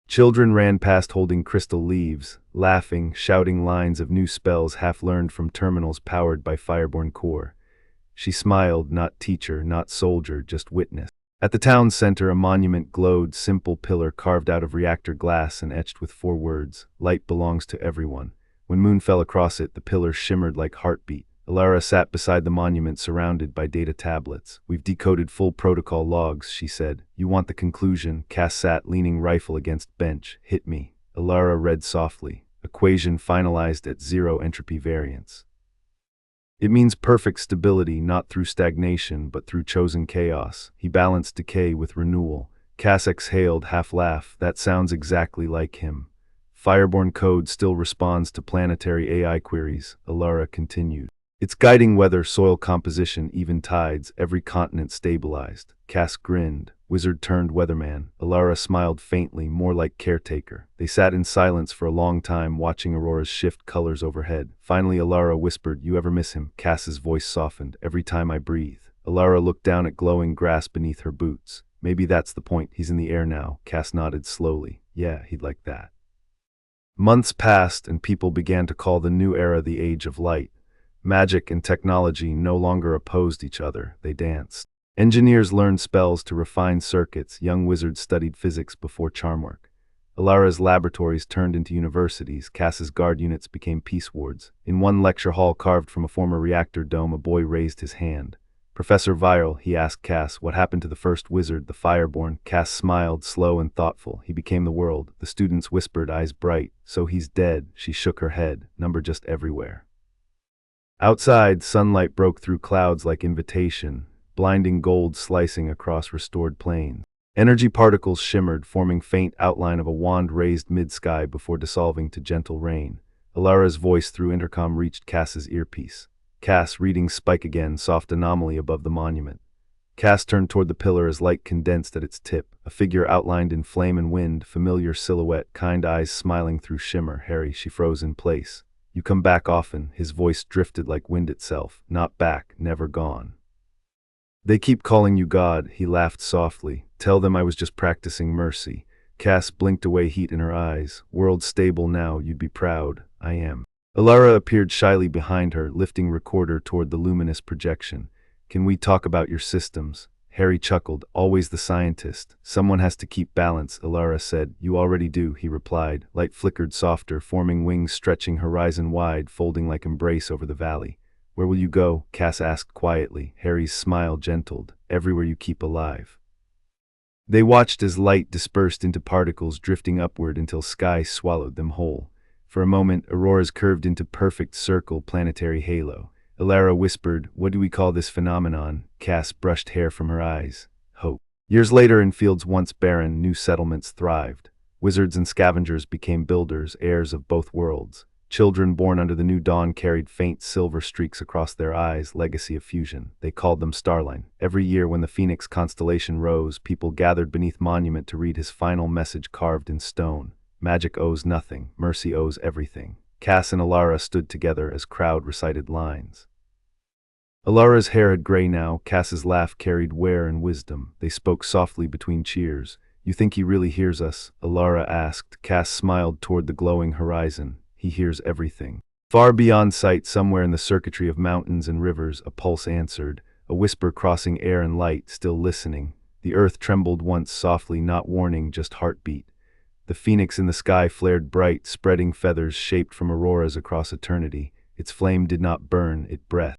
Children ran past holding crystal leaves, laughing, shouting lines of new spells half-learned from terminals powered by Fireborn core. She smiled, not teacher, not soldier, just witness. At the town center, a monument glowed, simple pillar carved out of reactor glass and etched with 4 words, light belongs to everyone. When moon fell across it, the pillar shimmered like heartbeat. Alara sat beside the monument surrounded by data tablets. We've decoded full protocol logs, she said. You want the conclusion? Cass sat, leaning rifle against bench. Hit me. Alara read softly. Equation finalized at 0 entropy variance. It means perfect stability, not through stagnation, but through chosen chaos. He balanced decay with renewal. Cass exhaled, half-laugh. That sounds exactly like him. Fireborn code still responds to planetary AI queries, Alara continued. It's guiding weather, soil composition, even tides, every continent stabilized. Cass grinned. Wizard turned weatherman. Alara smiled faintly, more like caretaker. They sat in silence for a long time, watching Aurora's shift colors overhead. Finally, Alara whispered, you ever miss him? Cass's voice softened. Every time I breathe. Alara looked down at glowing grass beneath her boots. Maybe that's the point. He's in the air now. Cass nodded slowly. Yeah, he'd like that. Months passed, and people began to call the new era the Age of Light. Magic and technology no longer opposed each other, they danced. Engineers learned spells to refine circuits, young wizards studied physics before charm work. Alara's laboratories turned into universities, Cass's guard units became peace wards. In one lecture hall carved from a former reactor dome, a boy raised his hand. Professor Viral, he asked Cass, what happened to the first wizard, the Fireborn? Cass smiled, slow and thoughtful. He became the world. The students whispered, eyes bright. So he's dead. She shook her head, number just everywhere. Outside, sunlight broke through clouds like invitation, blinding gold slicing across restored plains. Energy particles shimmered, forming faint outline of a wand raised mid-sky before dissolving to gentle rain. Alara's voice through intercom reached Cass's earpiece. Cass, readings spike again, soft anomaly above the monument. Cass turned toward the pillar as light condensed at its tip. A figure outlined in flame and wind, familiar silhouette, kind eyes smiling through shimmer. Harry, she froze in place. You come back often. His voice drifted like wind itself. Not back, never gone. They keep calling you God, he laughed softly. Tell them I was just practicing mercy. Cass blinked away, heat in her eyes. World stable now, you'd be proud. I am. Alara appeared shyly behind her, lifting recorder toward the luminous projection. Can we talk about your systems? Harry chuckled. Always the scientist. Someone has to keep balance, Alara said. You already do, he replied. Light flickered softer, forming wings stretching horizon wide, folding like embrace over the valley. Where will you go? Cass asked quietly. Harry's smile gentled. Everywhere you keep alive. They watched as light dispersed into particles drifting upward until sky swallowed them whole. For a moment, auroras curved into perfect circle planetary halo. Alara whispered, what do we call this phenomenon? Cass brushed hair from her eyes. Hope. Years later, in fields once barren, new settlements thrived. Wizards and scavengers became builders, heirs of both worlds. Children born under the new dawn carried faint silver streaks across their eyes, legacy of fusion. They called them Starline. Every year when the Phoenix constellation rose, people gathered beneath monument to read his final message carved in stone. Magic owes nothing, mercy owes everything. Cass and Alara stood together as crowd recited lines. Alara's hair had gray now, Cass's laugh carried wear and wisdom. They spoke softly between cheers. You think he really hears us? Alara asked. Cass smiled toward the glowing horizon. He hears everything. Far beyond sight, somewhere in the circuitry of mountains and rivers, a pulse answered, a whisper crossing air and light, still listening. The earth trembled once softly, not warning, just heartbeat. The phoenix in the sky flared bright, spreading feathers shaped from auroras across eternity. Its flame did not burn, it breathed.